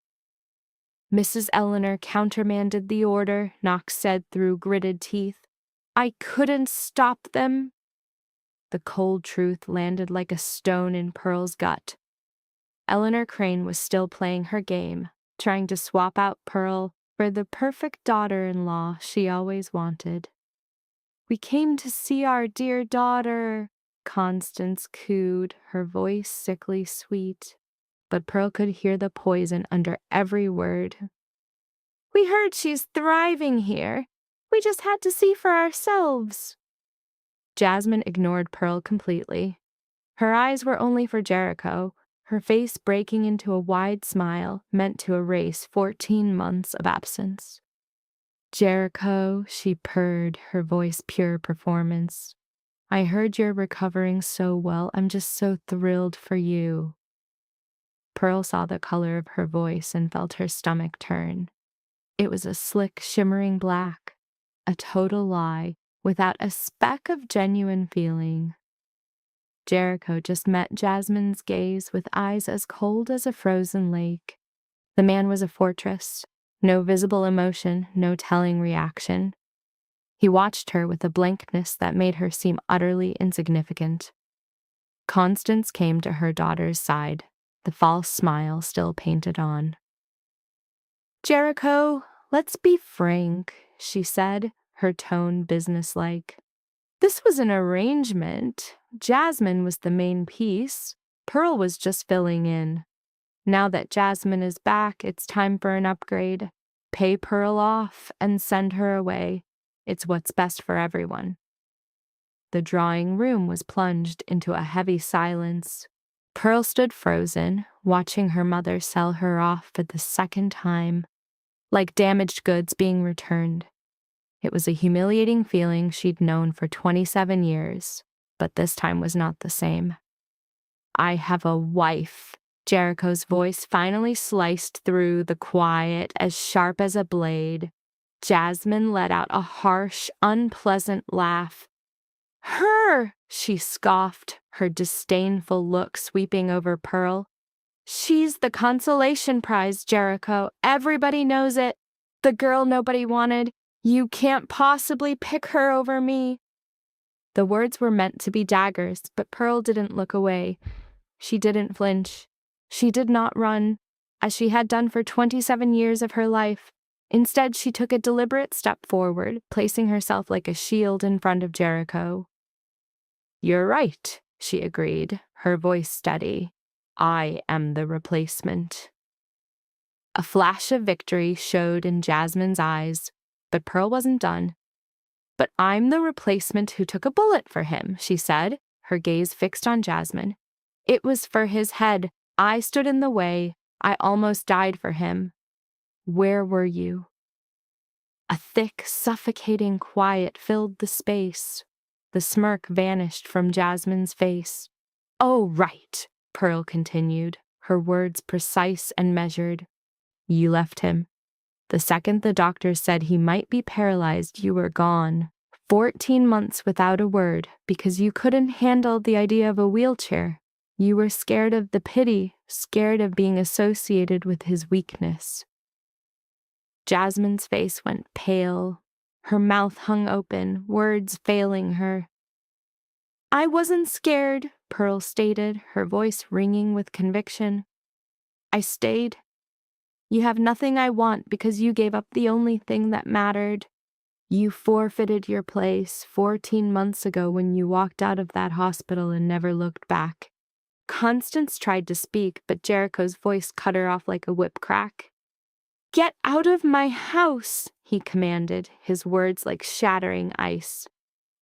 Mrs. Eleanor countermanded the order, Knox said through gritted teeth. I couldn't stop them. The cold truth landed like a stone in Pearl's gut. Eleanor Crane was still playing her game, trying to swap out Pearl for the perfect daughter-in-law she always wanted. We came to see our dear daughter, Constance cooed, her voice sickly sweet. But Pearl could hear the poison under every word. We heard she's thriving here. We just had to see for ourselves. Jasmine ignored Pearl completely. Her eyes were only for Jericho, her face breaking into a wide smile meant to erase 14 months of absence. Jericho, she purred, her voice pure performance. I heard you're recovering so well. I'm just so thrilled for you. Pearl saw the color of her voice and felt her stomach turn. It was a slick, shimmering black, a total lie, without a speck of genuine feeling. Jericho just met Jasmine's gaze with eyes as cold as a frozen lake. The man was a fortress, no visible emotion, no telling reaction. He watched her with a blankness that made her seem utterly insignificant. Constance came to her daughter's side, the false smile still painted on. Jericho, let's be frank, she said, her tone businesslike. This was an arrangement. Jasmine was the main piece. Pearl was just filling in. Now that Jasmine is back, it's time for an upgrade. Pay Pearl off and send her away. It's what's best for everyone. The drawing room was plunged into a heavy silence. Pearl stood frozen, watching her mother sell her off for the second time, like damaged goods being returned. It was a humiliating feeling she'd known for 27 years, but this time was not the same. I have a wife. Jericho's voice finally sliced through the quiet, as sharp as a blade. Jasmine let out a harsh, unpleasant laugh. Her, she scoffed, her disdainful look sweeping over Pearl. She's the consolation prize, Jericho. Everybody knows it. The girl nobody wanted. You can't possibly pick her over me. The words were meant to be daggers, but Pearl didn't look away. She didn't flinch. She did not run, as she had done for 27 years of her life. Instead, she took a deliberate step forward, placing herself like a shield in front of Jericho. You're right, she agreed, her voice steady. I am the replacement. A flash of victory showed in Jasmine's eyes, but Pearl wasn't done. "But I'm the replacement who took a bullet for him," she said, her gaze fixed on Jasmine. "It was for his head. I stood in the way. I almost died for him. Where were you?" A thick, suffocating quiet filled the space. The smirk vanished from Jasmine's face. "Oh, right," Pearl continued, her words precise and measured. "You left him. The second the doctors said he might be paralyzed, you were gone. 14 months without a word, because you couldn't handle the idea of a wheelchair. You were scared of the pity, scared of being associated with his weakness." Jasmine's face went pale. Her mouth hung open, words failing her. "I wasn't scared," Pearl stated, her voice ringing with conviction. "I stayed. You have nothing I want because you gave up the only thing that mattered. You forfeited your place 14 months ago when you walked out of that hospital and never looked back." Constance tried to speak, but Jericho's voice cut her off like a whip crack. "Get out of my house," he commanded, his words like shattering ice.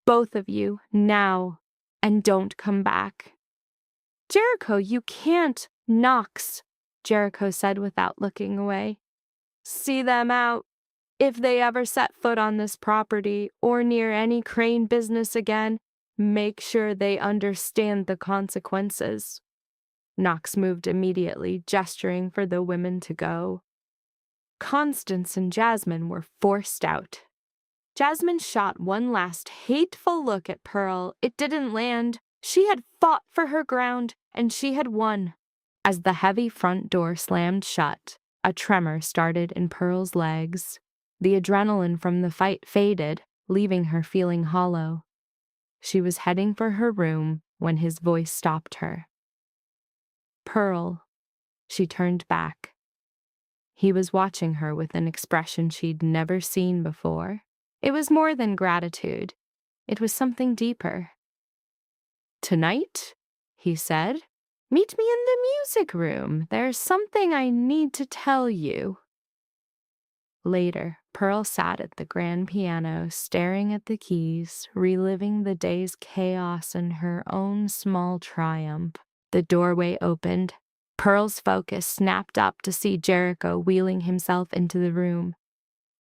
"Both of you, now, and don't come back." "Jericho, you can't." "Knox," Jericho said without looking away. "See them out. If they ever set foot on this property or near any crane business again, make sure they understand the consequences." Knox moved immediately, gesturing for the women to go. Constance and Jasmine were forced out. Jasmine shot one last hateful look at Pearl. It didn't land. She had fought for her ground, and she had won. As the heavy front door slammed shut, a tremor started in Pearl's legs. The adrenaline from the fight faded, leaving her feeling hollow. She was heading for her room when his voice stopped her. "Pearl." She turned back. He was watching her with an expression she'd never seen before. It was more than gratitude. It was something deeper. "Tonight," he said, "meet me in the music room. There's something I need to tell you." Later, Pearl sat at the grand piano, staring at the keys, reliving the day's chaos and her own small triumph. The doorway opened. Pearl's focus snapped up to see Jericho wheeling himself into the room.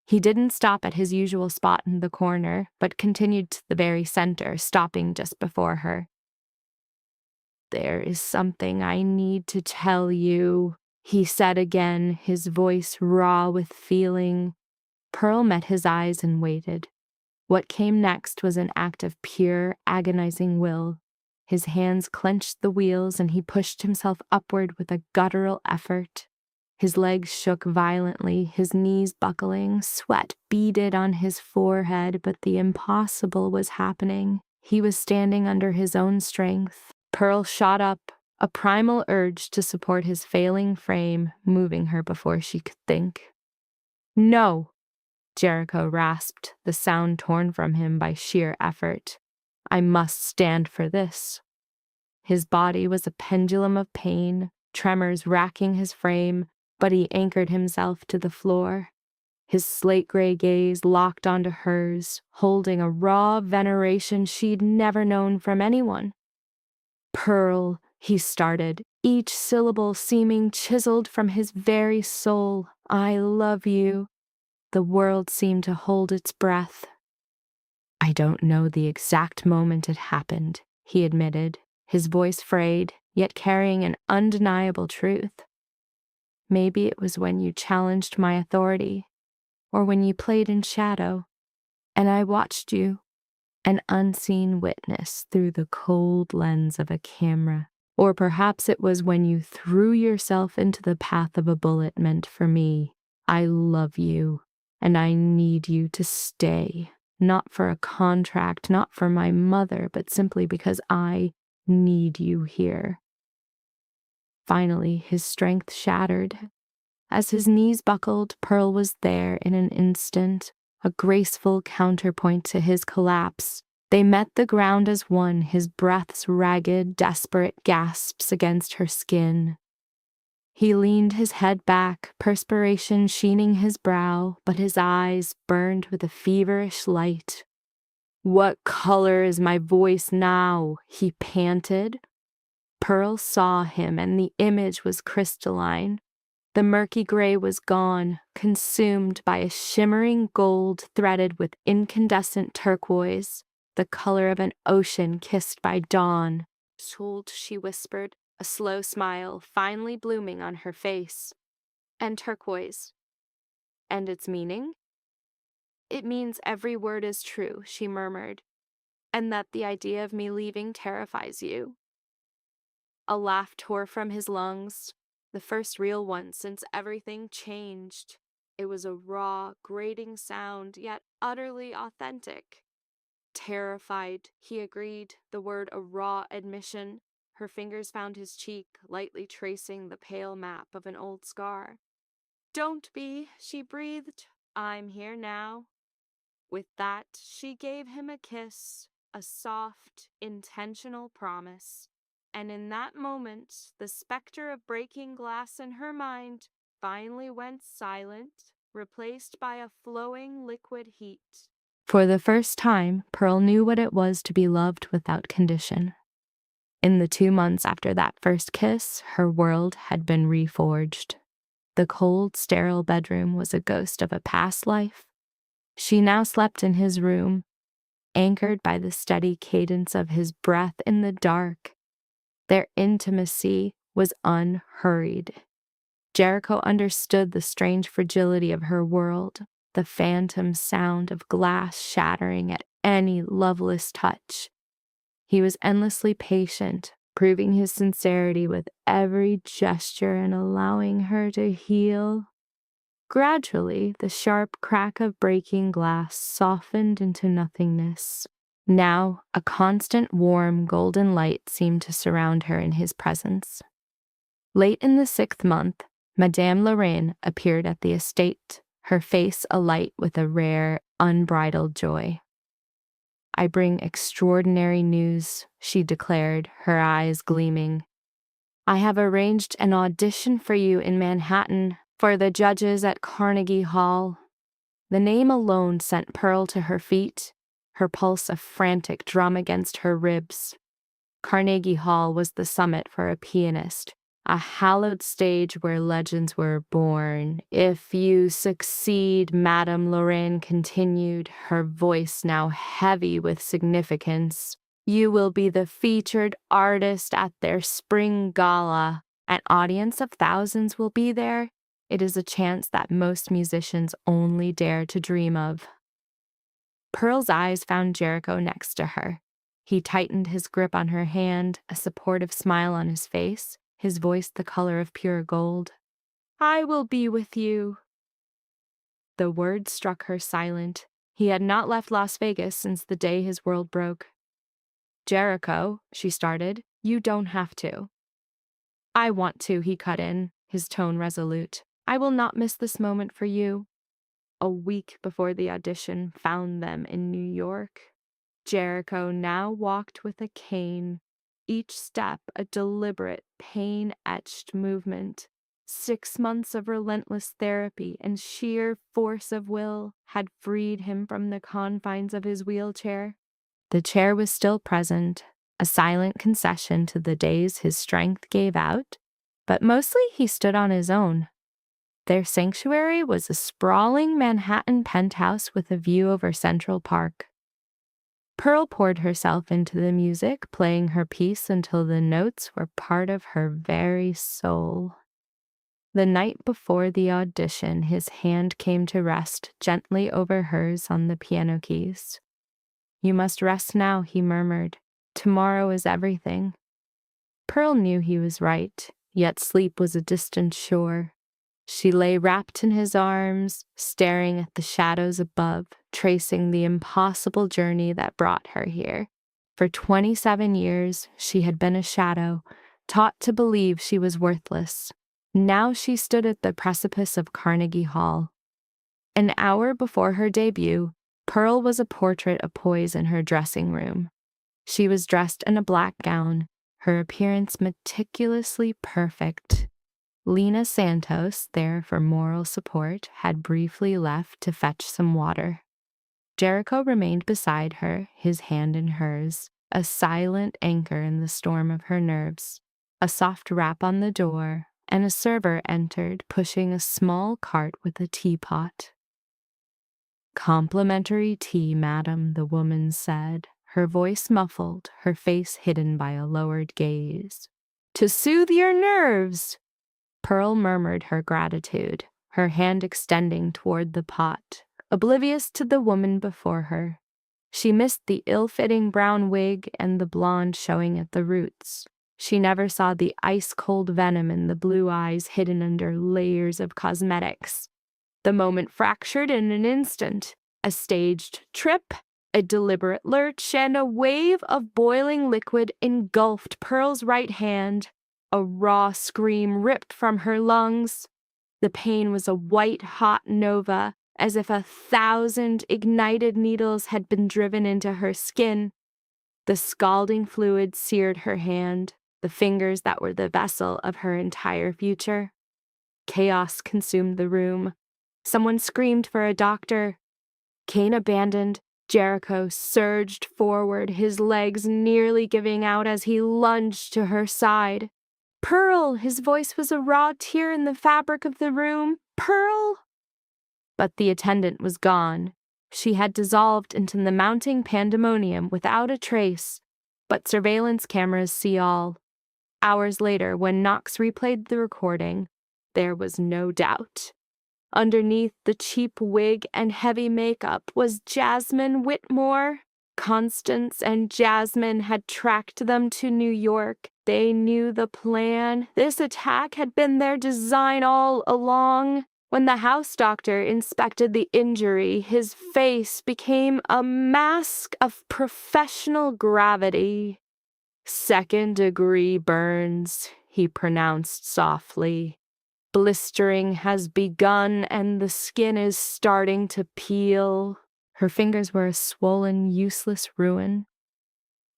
He didn't stop at his usual spot in the corner, but continued to the very center, stopping just before her. "There is something I need to tell you," he said again, his voice raw with feeling. Pearl met his eyes and waited. What came next was an act of pure, agonizing will. His hands clenched the wheels and he pushed himself upward with a guttural effort. His legs shook violently, his knees buckling, sweat beaded on his forehead, but the impossible was happening. He was standing under his own strength. Pearl shot up, a primal urge to support his failing frame, moving her before she could think. "No," Jericho rasped, the sound torn from him by sheer effort. "I must stand for this." His body was a pendulum of pain, tremors racking his frame, but he anchored himself to the floor. His slate-gray gaze locked onto hers, holding a raw veneration she'd never known from anyone. "Pearl," he started, each syllable seeming chiseled from his very soul. "I love you." The world seemed to hold its breath. "I don't know the exact moment it happened," he admitted, his voice frayed, yet carrying an undeniable truth. "Maybe it was when you challenged my authority, or when you played in shadow, and I watched you, an unseen witness through the cold lens of a camera. Or perhaps it was when you threw yourself into the path of a bullet meant for me. I love you, and I need you to stay. Not for a contract, not for my mother, but simply because I need you here." Finally, his strength shattered. As his knees buckled, Pearl was there in an instant, a graceful counterpoint to his collapse. They met the ground as one, his breaths ragged, desperate gasps against her skin. He leaned his head back, perspiration sheening his brow, but his eyes burned with a feverish light. "What color is my voice now?" he panted. Pearl saw him, and the image was crystalline. The murky gray was gone, consumed by a shimmering gold threaded with incandescent turquoise, the color of an ocean kissed by dawn. "Schuld," she whispered, a slow smile finally blooming on her face. "And turquoise. And its meaning?" "It means every word is true," she murmured, "and that the idea of me leaving terrifies you." A laugh tore from his lungs, the first real one since everything changed. It was a raw, grating sound, yet utterly authentic. "Terrified," he agreed, the word a raw admission. Her fingers found his cheek, lightly tracing the pale map of an old scar. "Don't be," she breathed. "I'm here now." With that, she gave him a kiss, a soft, intentional promise. And in that moment, the specter of breaking glass in her mind finally went silent, replaced by a flowing liquid heat. For the first time, Pearl knew what it was to be loved without condition. In the 2 months after that first kiss, her world had been reforged. The cold, sterile bedroom was a ghost of a past life. She now slept in his room, anchored by the steady cadence of his breath in the dark. Their intimacy was unhurried. Jericho understood the strange fragility of her world, the phantom sound of glass shattering at any loveless touch. He was endlessly patient, proving his sincerity with every gesture and allowing her to heal. Gradually, the sharp crack of breaking glass softened into nothingness. Now, a constant warm golden light seemed to surround her in his presence. Late in the 6th month, Madame Lorraine appeared at the estate, her face alight with a rare, unbridled joy. "I bring extraordinary news," she declared, her eyes gleaming. "I have arranged an audition for you in Manhattan for the judges at Carnegie Hall." The name alone sent Pearl to her feet, her pulse a frantic drum against her ribs. Carnegie Hall was the summit for a pianist, a hallowed stage where legends were born. "If you succeed," Madame Lorraine continued, her voice now heavy with significance, "you will be the featured artist at their spring gala. An audience of thousands will be there. It is a chance that most musicians only dare to dream of." Pearl's eyes found Jericho next to her. He tightened his grip on her hand, a supportive smile on his face, his voice the color of pure gold. "I will be with you." The words struck her silent. He had not left Las Vegas since the day his world broke. "Jericho," she started, "you don't have to." "I want to," he cut in, his tone resolute. "I will not miss this moment for you." A week before the audition found them in New York. Jericho now walked with a cane, each step a deliberate, pain-etched movement. 6 months of relentless therapy and sheer force of will had freed him from the confines of his wheelchair. The chair was still present, a silent concession to the days his strength gave out, but mostly he stood on his own. Their sanctuary was a sprawling Manhattan penthouse with a view over Central Park. Pearl poured herself into the music, playing her piece until the notes were part of her very soul. The night before the audition, his hand came to rest gently over hers on the piano keys. "You must rest now," he murmured. "Tomorrow is everything." Pearl knew he was right, yet sleep was a distant shore. She lay wrapped in his arms, staring at the shadows above, tracing the impossible journey that brought her here. For 27 years, she had been a shadow, taught to believe she was worthless. Now she stood at the precipice of Carnegie Hall. An hour before her debut, Pearl was a portrait of poise in her dressing room. She was dressed in a black gown, her appearance meticulously perfect. Lena Santos, there for moral support, had briefly left to fetch some water. Jericho remained beside her, his hand in hers, a silent anchor in the storm of her nerves. A soft rap on the door, and a server entered, pushing a small cart with a teapot. "Complimentary tea, madam," the woman said, her voice muffled, her face hidden by a lowered gaze. "To soothe your nerves!" Pearl murmured her gratitude, her hand extending toward the pot, oblivious to the woman before her. She missed the ill-fitting brown wig and the blonde showing at the roots. She never saw the ice-cold venom in the blue eyes hidden under layers of cosmetics. The moment fractured in an instant. A staged trip, a deliberate lurch, and a wave of boiling liquid engulfed Pearl's right hand. A raw scream ripped from her lungs. The pain was a white-hot nova, as if 1,000 ignited needles had been driven into her skin. The scalding fluid seared her hand, the fingers that were the vessel of her entire future. Chaos consumed the room. Someone screamed for a doctor. Kane abandoned. Jericho surged forward, his legs nearly giving out as he lunged to her side. "Pearl!" His voice was a raw tear in the fabric of the room. "Pearl!" But the attendant was gone. She had dissolved into the mounting pandemonium without a trace. But surveillance cameras see all. Hours later, when Knox replayed the recording, there was no doubt. Underneath the cheap wig and heavy makeup was Jasmine Whitmore. Constance and Jasmine had tracked them to New York. They knew the plan. This attack had been their design all along. When the house doctor inspected the injury, his face became a mask of professional gravity. "Second-degree burns," he pronounced softly. "Blistering has begun and the skin is starting to peel." Her fingers were a swollen, useless ruin.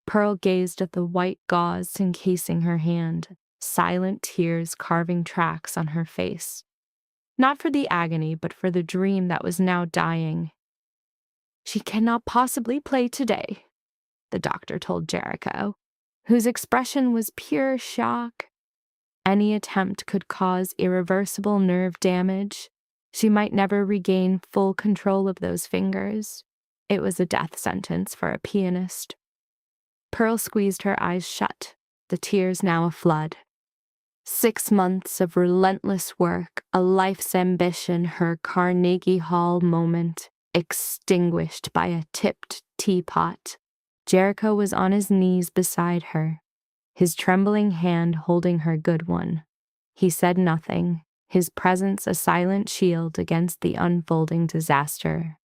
Pearl gazed at the white gauze encasing her hand, silent tears carving tracks on her face. Not for the agony, but for the dream that was now dying. "She cannot possibly play today," the doctor told Jericho, whose expression was pure shock. Any attempt could cause irreversible nerve damage. She might never regain full control of those fingers. It was a death sentence for a pianist. Pearl squeezed her eyes shut, the tears now a flood. 6 months of relentless work, a life's ambition, her Carnegie Hall moment, extinguished by a tipped teapot. Jericho was on his knees beside her, his trembling hand holding her good one. He said nothing, his presence a silent shield against the unfolding disaster.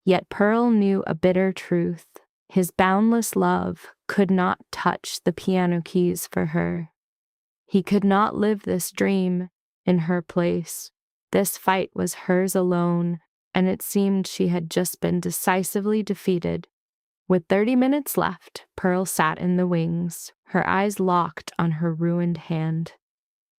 Yet Pearl knew a bitter truth. His boundless love could not touch the piano keys for her. He could not live this dream in her place. This fight was hers alone, and it seemed she had just been decisively defeated. With 30 minutes left, Pearl sat in the wings, her eyes locked on her ruined hand.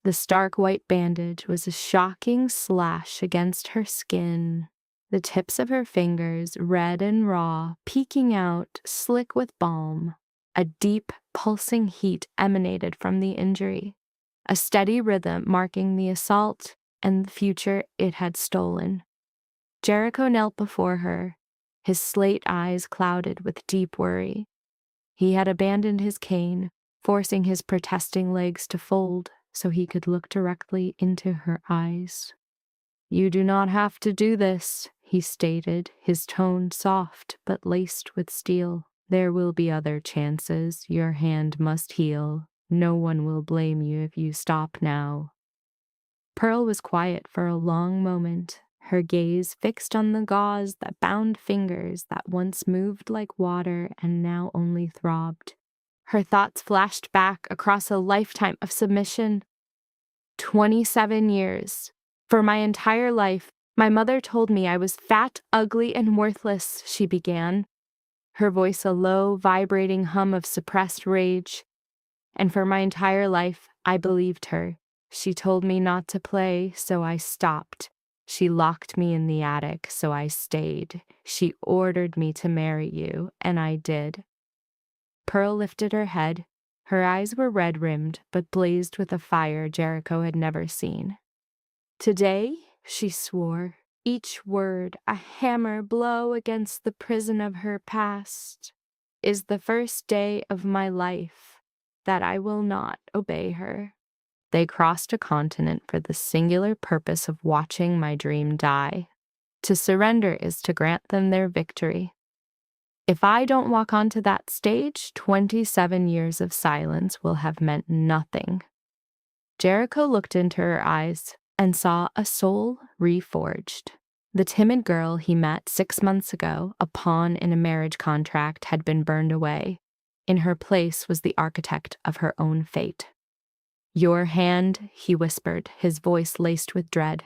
The stark white bandage was a shocking slash against her skin. The tips of her fingers, red and raw, peeking out, slick with balm. A deep, pulsing heat emanated from the injury, a steady rhythm marking the assault and the future it had stolen. Jericho knelt before her, his slate eyes clouded with deep worry. He had abandoned his cane, forcing his protesting legs to fold so he could look directly into her eyes. "You do not have to do this," he stated, his tone soft but laced with steel. "There will be other chances. Your hand must heal. No one will blame you if you stop now." Pearl was quiet for a long moment, her gaze fixed on the gauze that bound fingers that once moved like water and now only throbbed. Her thoughts flashed back across a lifetime of submission. 27 years. For my entire life, my mother told me I was fat, ugly, and worthless, she began, her voice a low, vibrating hum of suppressed rage. And for my entire life, I believed her. She told me not to play, so I stopped. She locked me in the attic, so I stayed. She ordered me to marry you, and I did. Pearl lifted her head. Her eyes were red-rimmed, but blazed with a fire Jericho had never seen. Today, she swore, each word a hammer blow against the prison of her past, is the first day of my life that I will not obey her. They crossed a continent for the singular purpose of watching my dream die. To surrender is to grant them their victory. If I don't walk onto that stage, 27 years of silence will have meant nothing. Jericho looked into her eyes and saw a soul reforged. The timid girl he met 6 months ago, a pawn in a marriage contract, had been burned away. In her place was the architect of her own fate. "Your hand," he whispered, his voice laced with dread.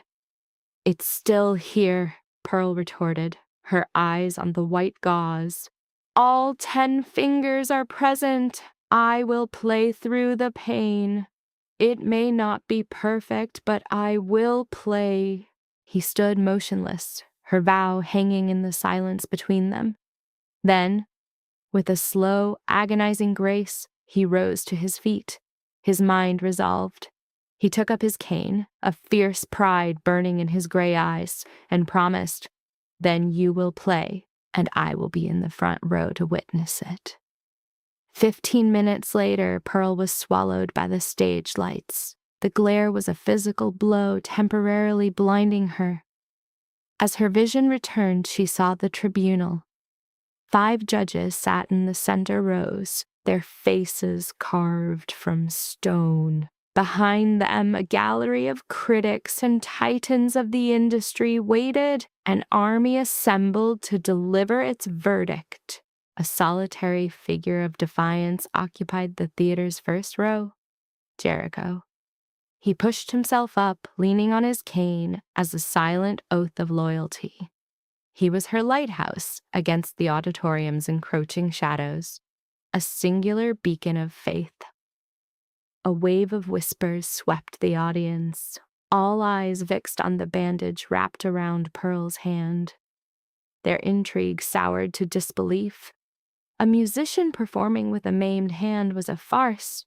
"It's still here," Pearl retorted, her eyes on the white gauze. "All 10 fingers are present. I will play through the pain. It may not be perfect, but I will play." He stood motionless, her vow hanging in the silence between them. Then, with a slow, agonizing grace, he rose to his feet, his mind resolved. He took up his cane, a fierce pride burning in his gray eyes, and promised, "Then you will play, and I will be in the front row to witness it." 15 minutes later, Pearl was swallowed by the stage lights. The glare was a physical blow, temporarily blinding her. As her vision returned, she saw the tribunal. 5 judges sat in the center rows, their faces carved from stone. Behind them, a gallery of critics and titans of the industry waited, an army assembled to deliver its verdict. A solitary figure of defiance occupied the theater's first row, Jericho. He pushed himself up, leaning on his cane, as a silent oath of loyalty. He was her lighthouse against the auditorium's encroaching shadows, a singular beacon of faith. A wave of whispers swept the audience, all eyes fixed on the bandage wrapped around Pearl's hand. Their intrigue soured to disbelief. A musician performing with a maimed hand was a farce.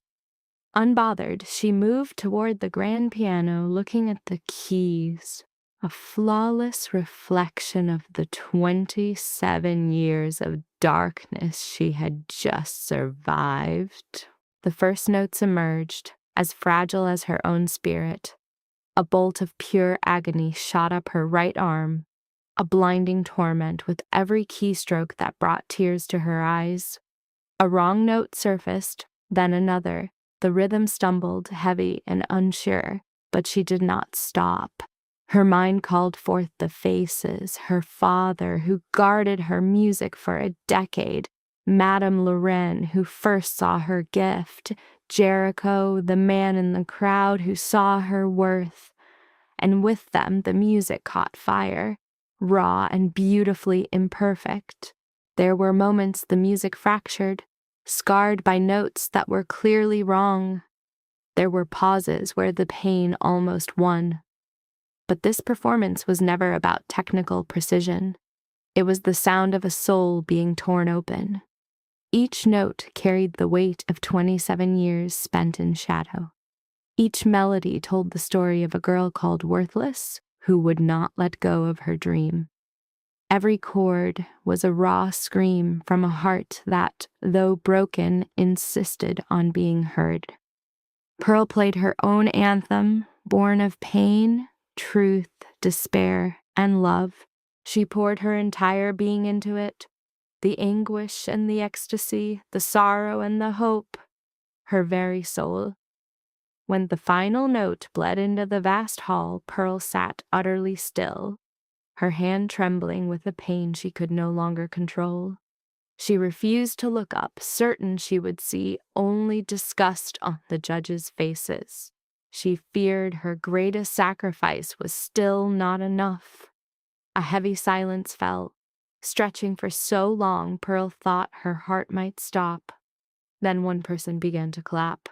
Unbothered, she moved toward the grand piano, looking at the keys, a flawless reflection of the 27 years of darkness she had just survived. The first notes emerged, as fragile as her own spirit. A bolt of pure agony shot up her right arm, a blinding torment with every keystroke that brought tears to her eyes. A wrong note surfaced, then another. The rhythm stumbled, heavy and unsure, but she did not stop. Her mind called forth the faces, her father, who guarded her music for a decade, Madame Lorraine, who first saw her gift, Jericho, the man in the crowd who saw her worth. And with them, the music caught fire, raw and beautifully imperfect. There were moments the music fractured, scarred by notes that were clearly wrong. There were pauses where the pain almost won. But this performance was never about technical precision. It was the sound of a soul being torn open. Each note carried the weight of 27 years spent in shadow. Each melody told the story of a girl called Ruthless who would not let go of her dream. Every chord was a raw scream from a heart that, though broken, insisted on being heard. Pearl played her own anthem, born of pain, truth, despair, and love. She poured her entire being into it, the anguish and the ecstasy, the sorrow and the hope, her very soul. When the final note bled into the vast hall, Pearl sat utterly still, her hand trembling with a pain she could no longer control. She refused to look up, certain she would see only disgust on the judges' faces. She feared her greatest sacrifice was still not enough. A heavy silence fell, stretching for so long Pearl thought her heart might stop. Then one person began to clap.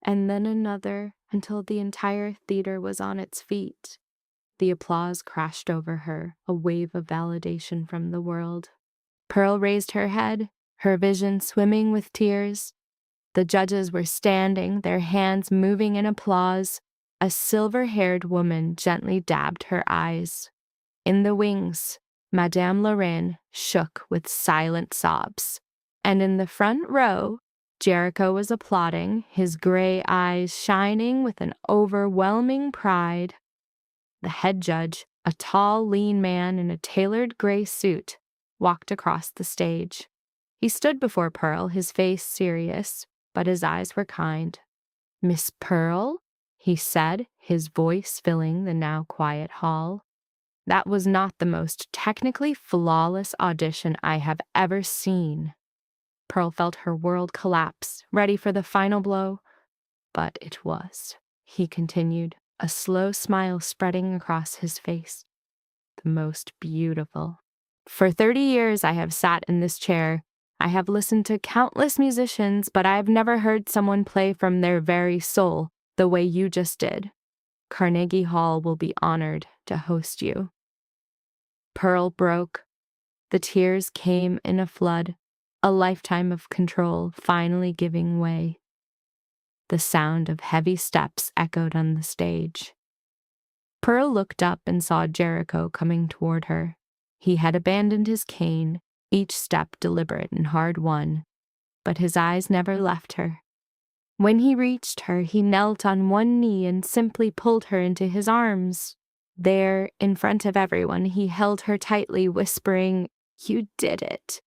and then another until the entire theater was on its feet. The applause crashed over her, a wave of validation from the world. Pearl raised her head, her vision swimming with tears. The judges were standing, their hands moving in applause. A silver-haired woman gently dabbed her eyes. In the wings, Madame Lorraine shook with silent sobs. And in the front row, Jericho was applauding, his gray eyes shining with an overwhelming pride. The head judge, a tall, lean man in a tailored gray suit, walked across the stage. He stood before Pearl, his face serious, but his eyes were kind. "Miss Pearl?" he said, his voice filling the now quiet hall. That was not the most technically flawless audition I have ever seen. Pearl felt her world collapse, ready for the final blow. But it was, he continued, a slow smile spreading across his face. The most beautiful. For 30 years I have sat in this chair. I have listened to countless musicians, but I have never heard someone play from their very soul the way you just did. Carnegie Hall will be honored to host you. Pearl broke. The tears came in a flood, a lifetime of control finally giving way. The sound of heavy steps echoed on the stage. Pearl looked up and saw Jericho coming toward her. He had abandoned his cane, each step deliberate and hard-won, but his eyes never left her. When he reached her, he knelt on one knee and simply pulled her into his arms. There, in front of everyone, he held her tightly, whispering, "You did it.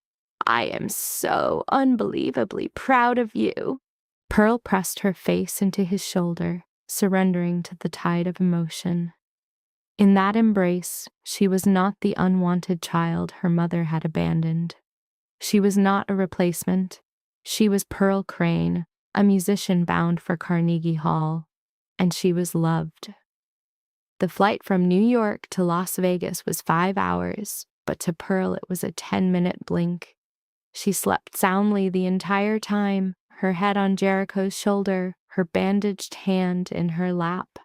I am so unbelievably proud of you." Pearl pressed her face into his shoulder, surrendering to the tide of emotion. In that embrace, she was not the unwanted child her mother had abandoned. She was not a replacement. She was Pearl Crane, a musician bound for Carnegie Hall, and she was loved. The flight from New York to Las Vegas was 5 hours, but to Pearl it was a 10-minute blink. She slept soundly the entire time, her head on Jericho's shoulder, her bandaged hand in her lap.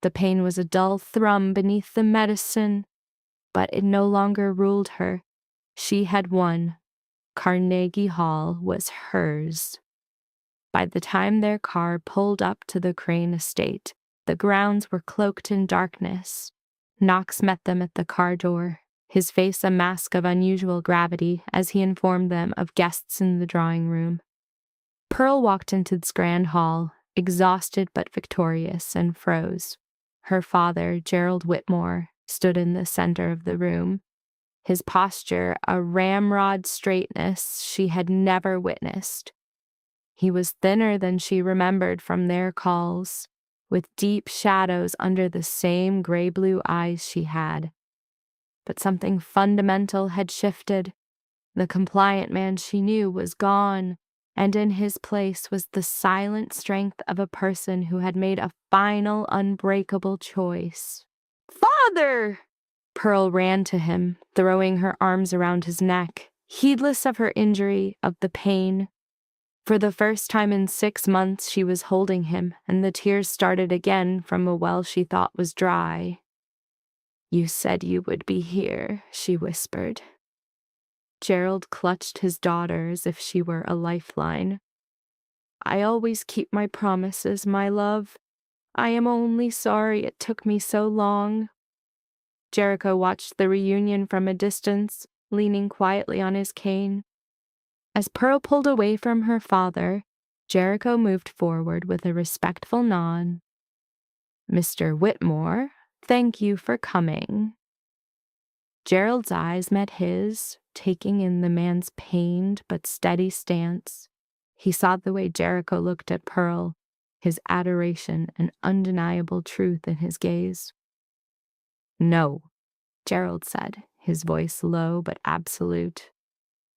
The pain was a dull thrum beneath the medicine, but it no longer ruled her. She had won. Carnegie Hall was hers. By the time their car pulled up to the Crane estate, the grounds were cloaked in darkness. Knox met them at the car door, his face a mask of unusual gravity as he informed them of guests in the drawing room. Pearl walked into the grand hall, exhausted but victorious, and froze. Her father, Gerald Whitmore, stood in the center of the room, his posture a ramrod straightness she had never witnessed. He was thinner than she remembered from their calls, with deep shadows under the same gray-blue eyes she had. But something fundamental had shifted. The compliant man she knew was gone, and in his place was the silent strength of a person who had made a final, unbreakable choice. "Father!" Pearl ran to him, throwing her arms around his neck, heedless of her injury, of the pain. For the first time in 6 months she was holding him, and the tears started again from a well she thought was dry. "You said you would be here," she whispered. Gerald clutched his daughter as if she were a lifeline. "I always keep my promises, my love. I am only sorry it took me so long." Jericho watched the reunion from a distance, leaning quietly on his cane. As Pearl pulled away from her father, Jericho moved forward with a respectful nod. "Mr. Whitmore, thank you for coming." Gerald's eyes met his, taking in the man's pained but steady stance. He saw the way Jericho looked at Pearl, his adoration and undeniable truth in his gaze. "No," Gerald said, his voice low but absolute.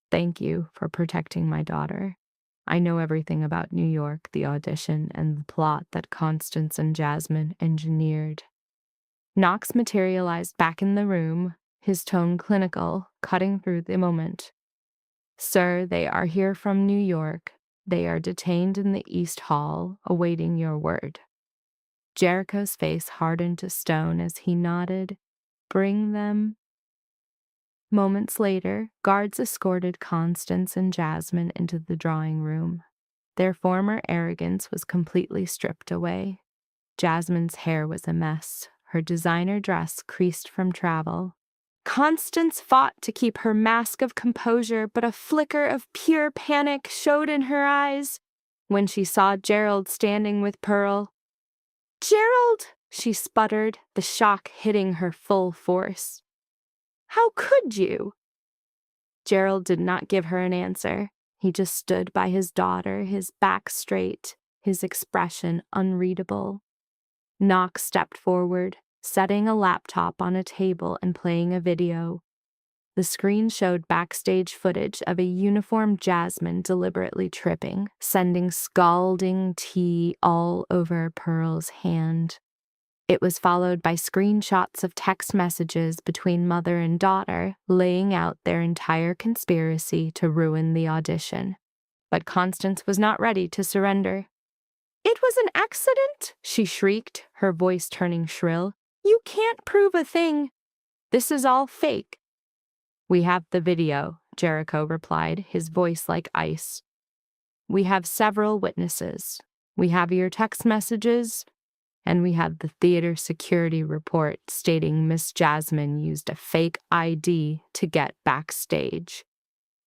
"Thank you for protecting my daughter. I know everything about New York, the audition, and the plot that Constance and Jasmine engineered." Knox materialized back in the room, his tone clinical, cutting through the moment. "Sir, they are here from New York. They are detained in the East Hall, awaiting your word. Jericho's face hardened to stone as he nodded. Bring them. Moments later, guards escorted Constance and Jasmine into the drawing room. Their former arrogance was completely stripped away. Jasmine's hair was a mess, her designer dress creased from travel. Constance fought to keep her mask of composure, but a flicker of pure panic showed in her eyes when she saw Gerald standing with Pearl. "Gerald!" she sputtered, the shock hitting her full force. "How could you?" Gerald did not give her an answer. He just stood by his daughter, his back straight, his expression unreadable. Knox stepped forward, setting a laptop on a table and playing a video. The screen showed backstage footage of a uniformed Jasmine deliberately tripping, sending scalding tea all over Pearl's hand. It was followed by screenshots of text messages between mother and daughter, laying out their entire conspiracy to ruin the audition. But Constance was not ready to surrender. "It was an accident," she shrieked, her voice turning shrill. "You can't prove a thing. This is all fake." "We have the video," Jericho replied, his voice like ice. "We have several witnesses. We have your text messages, and we have the theater security report stating Miss Jasmine used a fake ID to get backstage."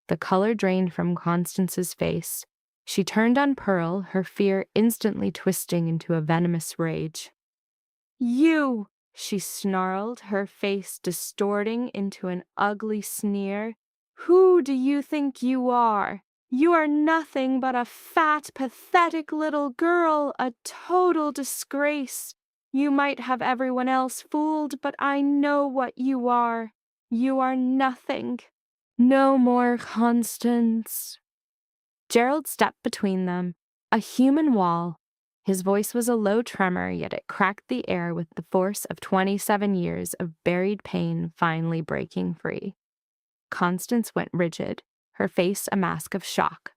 The color drained from Constance's face. She turned on Pearl, her fear instantly twisting into a venomous rage. "You!" she snarled, her face distorting into an ugly sneer. "Who do you think you are? You are nothing but a fat, pathetic little girl, a total disgrace. You might have everyone else fooled, but I know what you are. You are nothing. No more, Constance." Gerald stepped between them, a human wall. His voice was a low tremor, yet it cracked the air with the force of 27 years of buried pain finally breaking free. Constance went rigid, her face a mask of shock.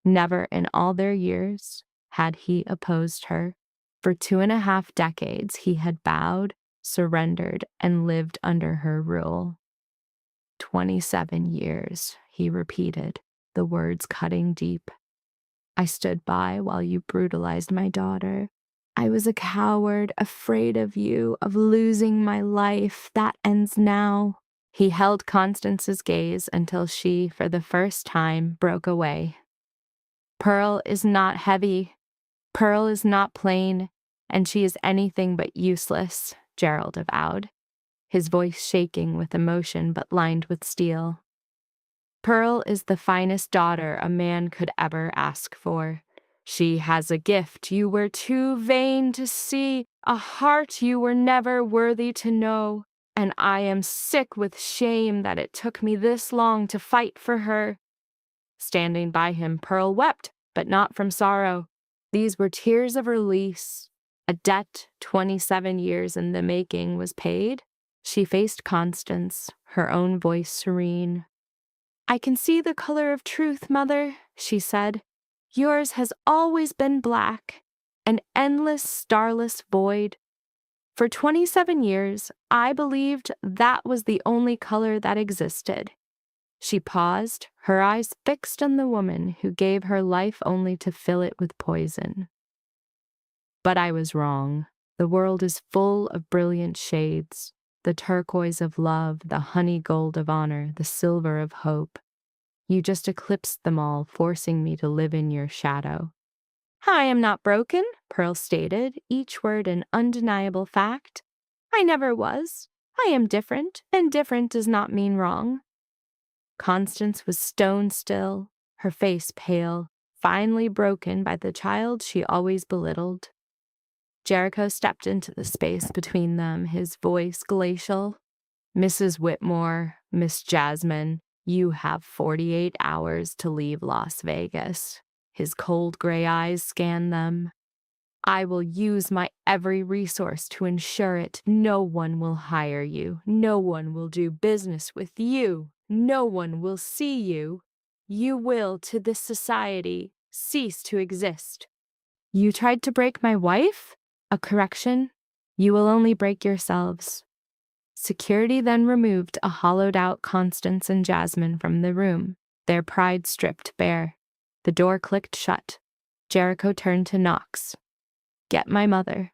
Never in all their years had he opposed her. For 2.5 decades, he had bowed, surrendered, and lived under her rule. 27 years, he repeated, the words cutting deep. "I stood by while you brutalized my daughter. I was a coward, afraid of you, of losing my life. That ends now." He held Constance's gaze until she, for the first time, broke away. "Pearl is not heavy. Pearl is not plain, and she is anything but useless," Gerald avowed, his voice shaking with emotion but lined with steel. "Pearl is the finest daughter a man could ever ask for. She has a gift you were too vain to see, a heart you were never worthy to know, and I am sick with shame that it took me this long to fight for her." Standing by him, Pearl wept, but not from sorrow. These were tears of release. A debt 27 years in the making was paid. She faced Constance, her own voice serene. "I can see the color of truth, Mother," she said. "Yours has always been black, an endless, starless void. For 27 years, I believed that was the only color that existed." She paused, her eyes fixed on the woman who gave her life only to fill it with poison. "But I was wrong. The world is full of brilliant shades. The turquoise of love, the honey gold of honor, the silver of hope. You just eclipsed them all, forcing me to live in your shadow." "I am not broken," Pearl stated, each word an undeniable fact. "I never was. I am different, and different does not mean wrong." Constance was stone still, her face pale, finally broken by the child she always belittled. Jericho stepped into the space between them, his voice glacial. "Mrs. Whitmore, Miss Jasmine, you have 48 hours to leave Las Vegas." His cold gray eyes scanned them. "I will use my every resource to ensure it. No one will hire you. No one will do business with you. No one will see you. You will, to this society, cease to exist. You tried to break my wife? A correction. You will only break yourselves. Security then removed a hollowed-out Constance and Jasmine from the room, their pride stripped bare. The door clicked shut. Jericho turned to Knox. Get my mother.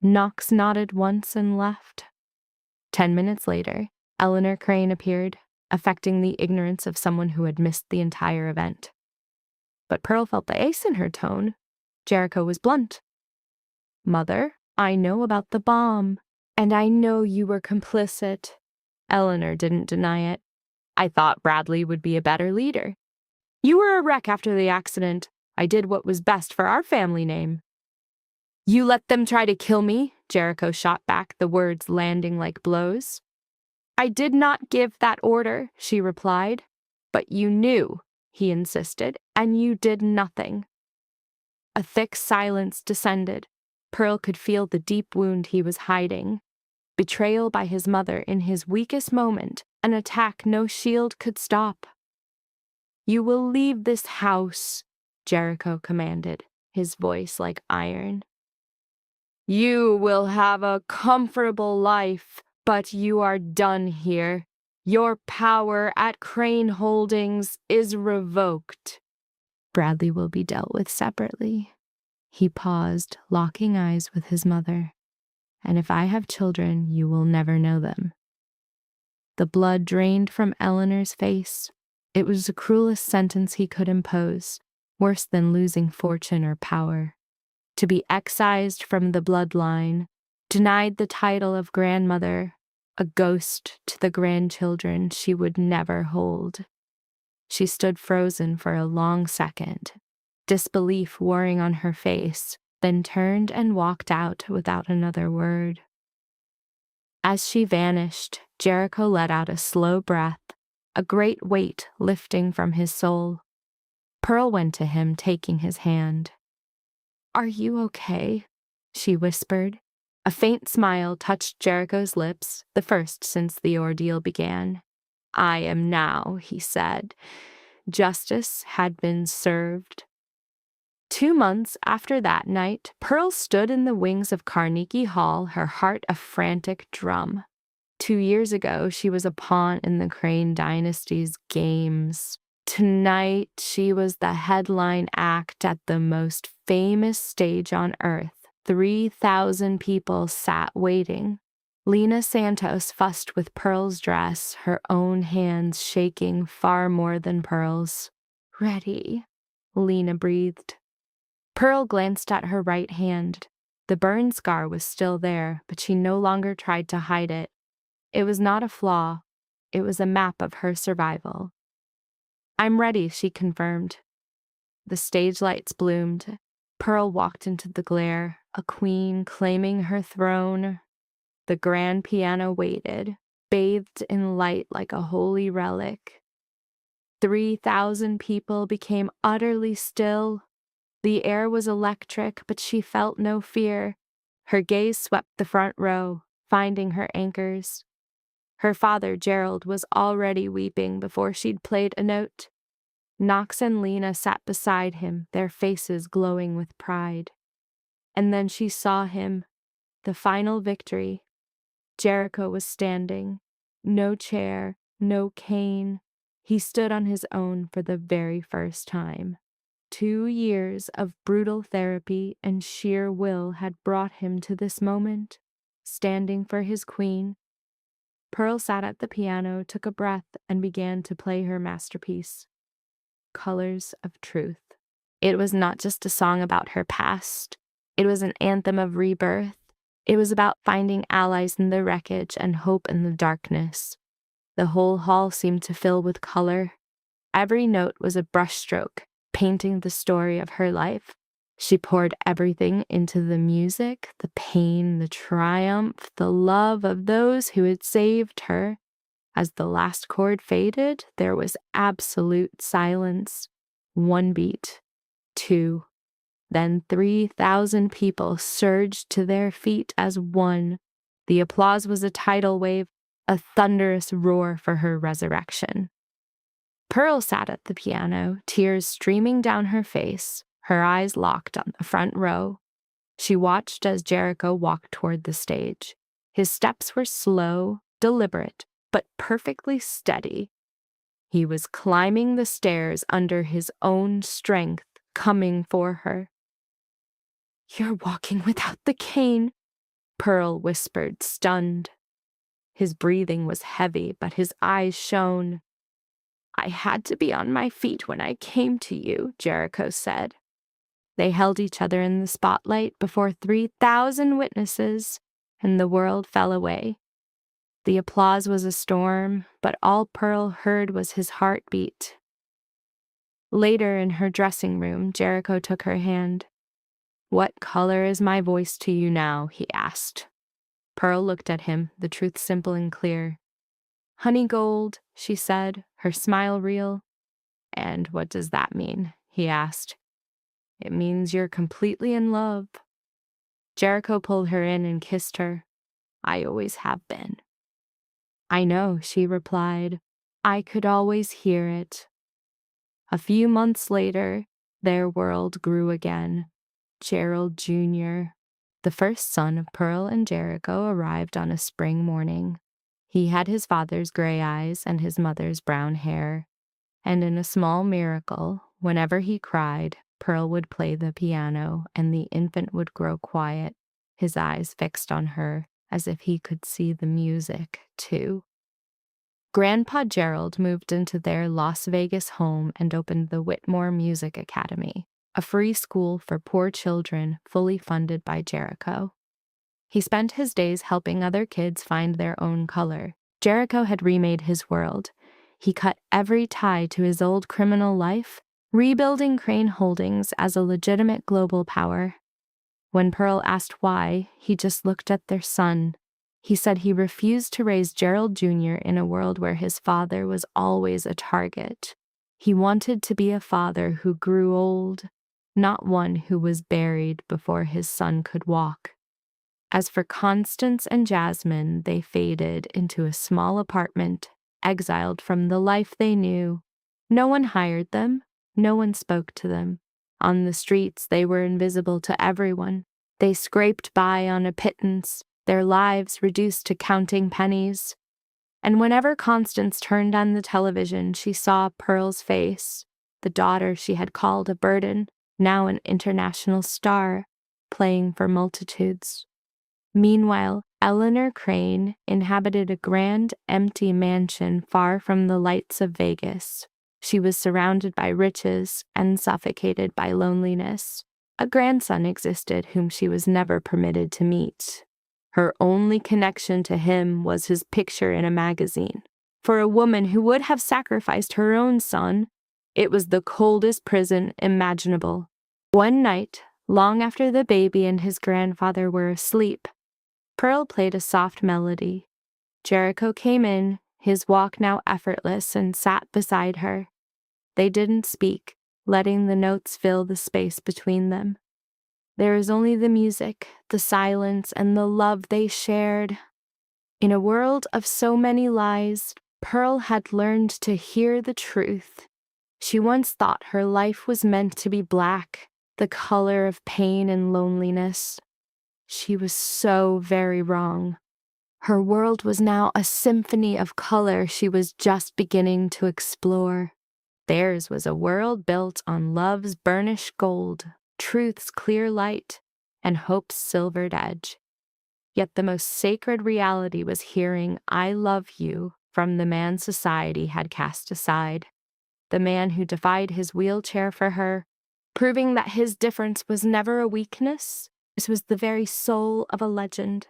Knox nodded once and left. 10 minutes later, Eleanor Crane appeared, affecting the ignorance of someone who had missed the entire event. But Pearl felt the ace in her tone. Jericho was blunt. Mother, I know about the bomb, and I know you were complicit. Eleanor didn't deny it. I thought Bradley would be a better leader. You were a wreck after the accident. I did what was best for our family name. You let them try to kill me, Jericho shot back, the words landing like blows. I did not give that order, she replied. But you knew, he insisted, and you did nothing. A thick silence descended. Pearl could feel the deep wound he was hiding. Betrayal by his mother in his weakest moment, an attack no shield could stop. You will leave this house, Jericho commanded, his voice like iron. You will have a comfortable life, but you are done here. Your power at Crane Holdings is revoked. Bradley will be dealt with separately. He paused, locking eyes with his mother. And if I have children, you will never know them. The blood drained from Eleanor's face. It was the cruelest sentence he could impose, worse than losing fortune or power. To be excised from the bloodline, denied the title of grandmother, a ghost to the grandchildren she would never hold. She stood frozen for a long second, disbelief warring on her face, then turned and walked out without another word. As she vanished, Jericho let out a slow breath, a great weight lifting from his soul. Pearl went to him, taking his hand. Are you okay? She whispered. A faint smile touched Jericho's lips, the first since the ordeal began. I am now, he said. Justice had been served. 2 months after that night, Pearl stood in the wings of Carnegie Hall, her heart a frantic drum. 2 years ago, she was a pawn in the Crane dynasty's games. Tonight, she was the headline act at the most famous stage on Earth. 3,000 people sat waiting. Lena Santos fussed with Pearl's dress, her own hands shaking far more than Pearl's. Ready, Lena breathed. Pearl glanced at her right hand. The burn scar was still there, but she no longer tried to hide it. It was not a flaw. It was a map of her survival. I'm ready, she confirmed. The stage lights bloomed. Pearl walked into the glare, a queen claiming her throne. The grand piano waited, bathed in light like a holy relic. 3,000 people became utterly still. The air was electric, but she felt no fear. Her gaze swept the front row, finding her anchors. Her father, Gerald, was already weeping before she'd played a note. Knox and Lena sat beside him, their faces glowing with pride. And then she saw him, the final victory. Jericho was standing. No chair, no cane. He stood on his own for the very first time. 2 years of brutal therapy and sheer will had brought him to this moment, standing for his queen. Pearl sat at the piano, took a breath, and began to play her masterpiece, Colors of Truth. It was not just a song about her past. It was an anthem of rebirth. It was about finding allies in the wreckage and hope in the darkness. The whole hall seemed to fill with color. Every note was a brushstroke, painting the story of her life. She poured everything into the music, the pain, the triumph, the love of those who had saved her. As the last chord faded, there was absolute silence. 1 beat, 2. Then 3,000 people surged to their feet as one. The applause was a tidal wave, a thunderous roar for her resurrection. Pearl sat at the piano, tears streaming down her face, her eyes locked on the front row. She watched as Jericho walked toward the stage. His steps were slow, deliberate, but perfectly steady. He was climbing the stairs under his own strength, coming for her. "You're walking without the cane," Pearl whispered, stunned. His breathing was heavy, but his eyes shone. "I had to be on my feet when I came to you," Jericho said. They held each other in the spotlight before 3,000 witnesses, and the world fell away. The applause was a storm, but all Pearl heard was his heartbeat. Later in her dressing room, Jericho took her hand. "What color is my voice to you now?" he asked. Pearl looked at him, the truth simple and clear. "Honey gold," she said, her smile real. "And what does that mean?" he asked. "It means you're completely in love." Jericho pulled her in and kissed her. "I always have been." "I know," she replied. "I could always hear it." A few months later, their world grew again. Gerald Jr., the first son of Pearl and Jericho, arrived on a spring morning. He had his father's gray eyes and his mother's brown hair. And in a small miracle, whenever he cried, Pearl would play the piano and the infant would grow quiet, his eyes fixed on her as if he could see the music, too. Grandpa Gerald moved into their Las Vegas home and opened the Whitmore Music Academy, a free school for poor children fully funded by Jericho. He spent his days helping other kids find their own color. Jericho had remade his world. He cut every tie to his old criminal life, rebuilding Crane Holdings as a legitimate global power. When Pearl asked why, he just looked at their son. He said he refused to raise Gerald Jr. in a world where his father was always a target. He wanted to be a father who grew old, not one who was buried before his son could walk. As for Constance and Jasmine, they faded into a small apartment, exiled from the life they knew. No one hired them. No one spoke to them. On the streets, they were invisible to everyone. They scraped by on a pittance, their lives reduced to counting pennies. And whenever Constance turned on the television, she saw Pearl's face, the daughter she had called a burden, now an international star, playing for multitudes. Meanwhile, Eleanor Crane inhabited a grand, empty mansion far from the lights of Vegas. She was surrounded by riches and suffocated by loneliness. A grandson existed whom she was never permitted to meet. Her only connection to him was his picture in a magazine. For a woman who would have sacrificed her own son, it was the coldest prison imaginable. One night, long after the baby and his grandfather were asleep, Pearl played a soft melody. Jericho came in, his walk now effortless, and sat beside her. They didn't speak, letting the notes fill the space between them. There was only the music, the silence, and the love they shared. In a world of so many lies, Pearl had learned to hear the truth. She once thought her life was meant to be black, the color of pain and loneliness. She was so very wrong. Her world was now a symphony of color she was just beginning to explore. Theirs was a world built on love's burnished gold, truth's clear light, and hope's silvered edge. Yet the most sacred reality was hearing "I love you" from the man society had cast aside. The man who defied his wheelchair for her, proving that his difference was never a weakness. This was the very soul of a legend.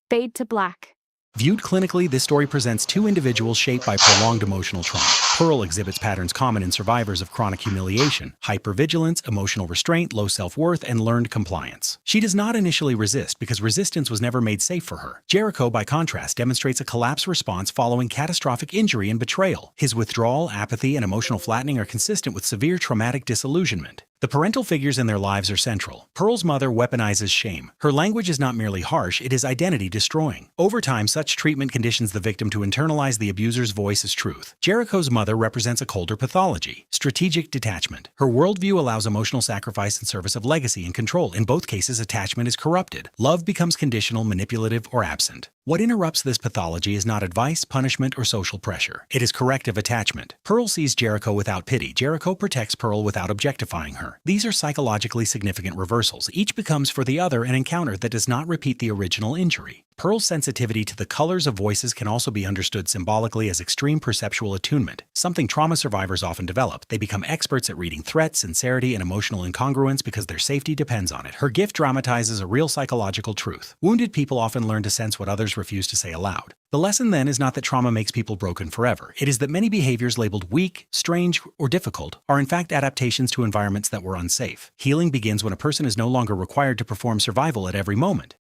Fade to black. Viewed clinically, this story presents two individuals shaped by prolonged emotional trauma. Pearl exhibits patterns common in survivors of chronic humiliation: hypervigilance, emotional restraint, low self-worth, and learned compliance. She does not initially resist because resistance was never made safe for her. Jericho, by contrast, demonstrates a collapse response following catastrophic injury and betrayal. His withdrawal, apathy, and emotional flattening are consistent with severe traumatic disillusionment. The parental figures in their lives are central. Pearl's mother weaponizes shame. Her language is not merely harsh, it is identity-destroying. Over time, such treatment conditions the victim to internalize the abuser's voice as truth. Jericho's mother represents a colder pathology, strategic detachment. Her worldview allows emotional sacrifice in service of legacy and control. In both cases, attachment is corrupted. Love becomes conditional, manipulative, or absent. What interrupts this pathology is not advice, punishment, or social pressure. It is corrective attachment. Pearl sees Jericho without pity. Jericho protects Pearl without objectifying her. These are psychologically significant reversals. Each becomes for the other an encounter that does not repeat the original injury. Pearl's sensitivity to the colors of voices can also be understood symbolically as extreme perceptual attunement, something trauma survivors often develop. They become experts at reading threat, sincerity, and emotional incongruence because their safety depends on it. Her gift dramatizes a real psychological truth. Wounded people often learn to sense what others refuse to say aloud. The lesson then is not that trauma makes people broken forever. It is that many behaviors labeled weak, strange, or difficult are in fact adaptations to environments that were unsafe. Healing begins when a person is no longer required to perform survival at every moment.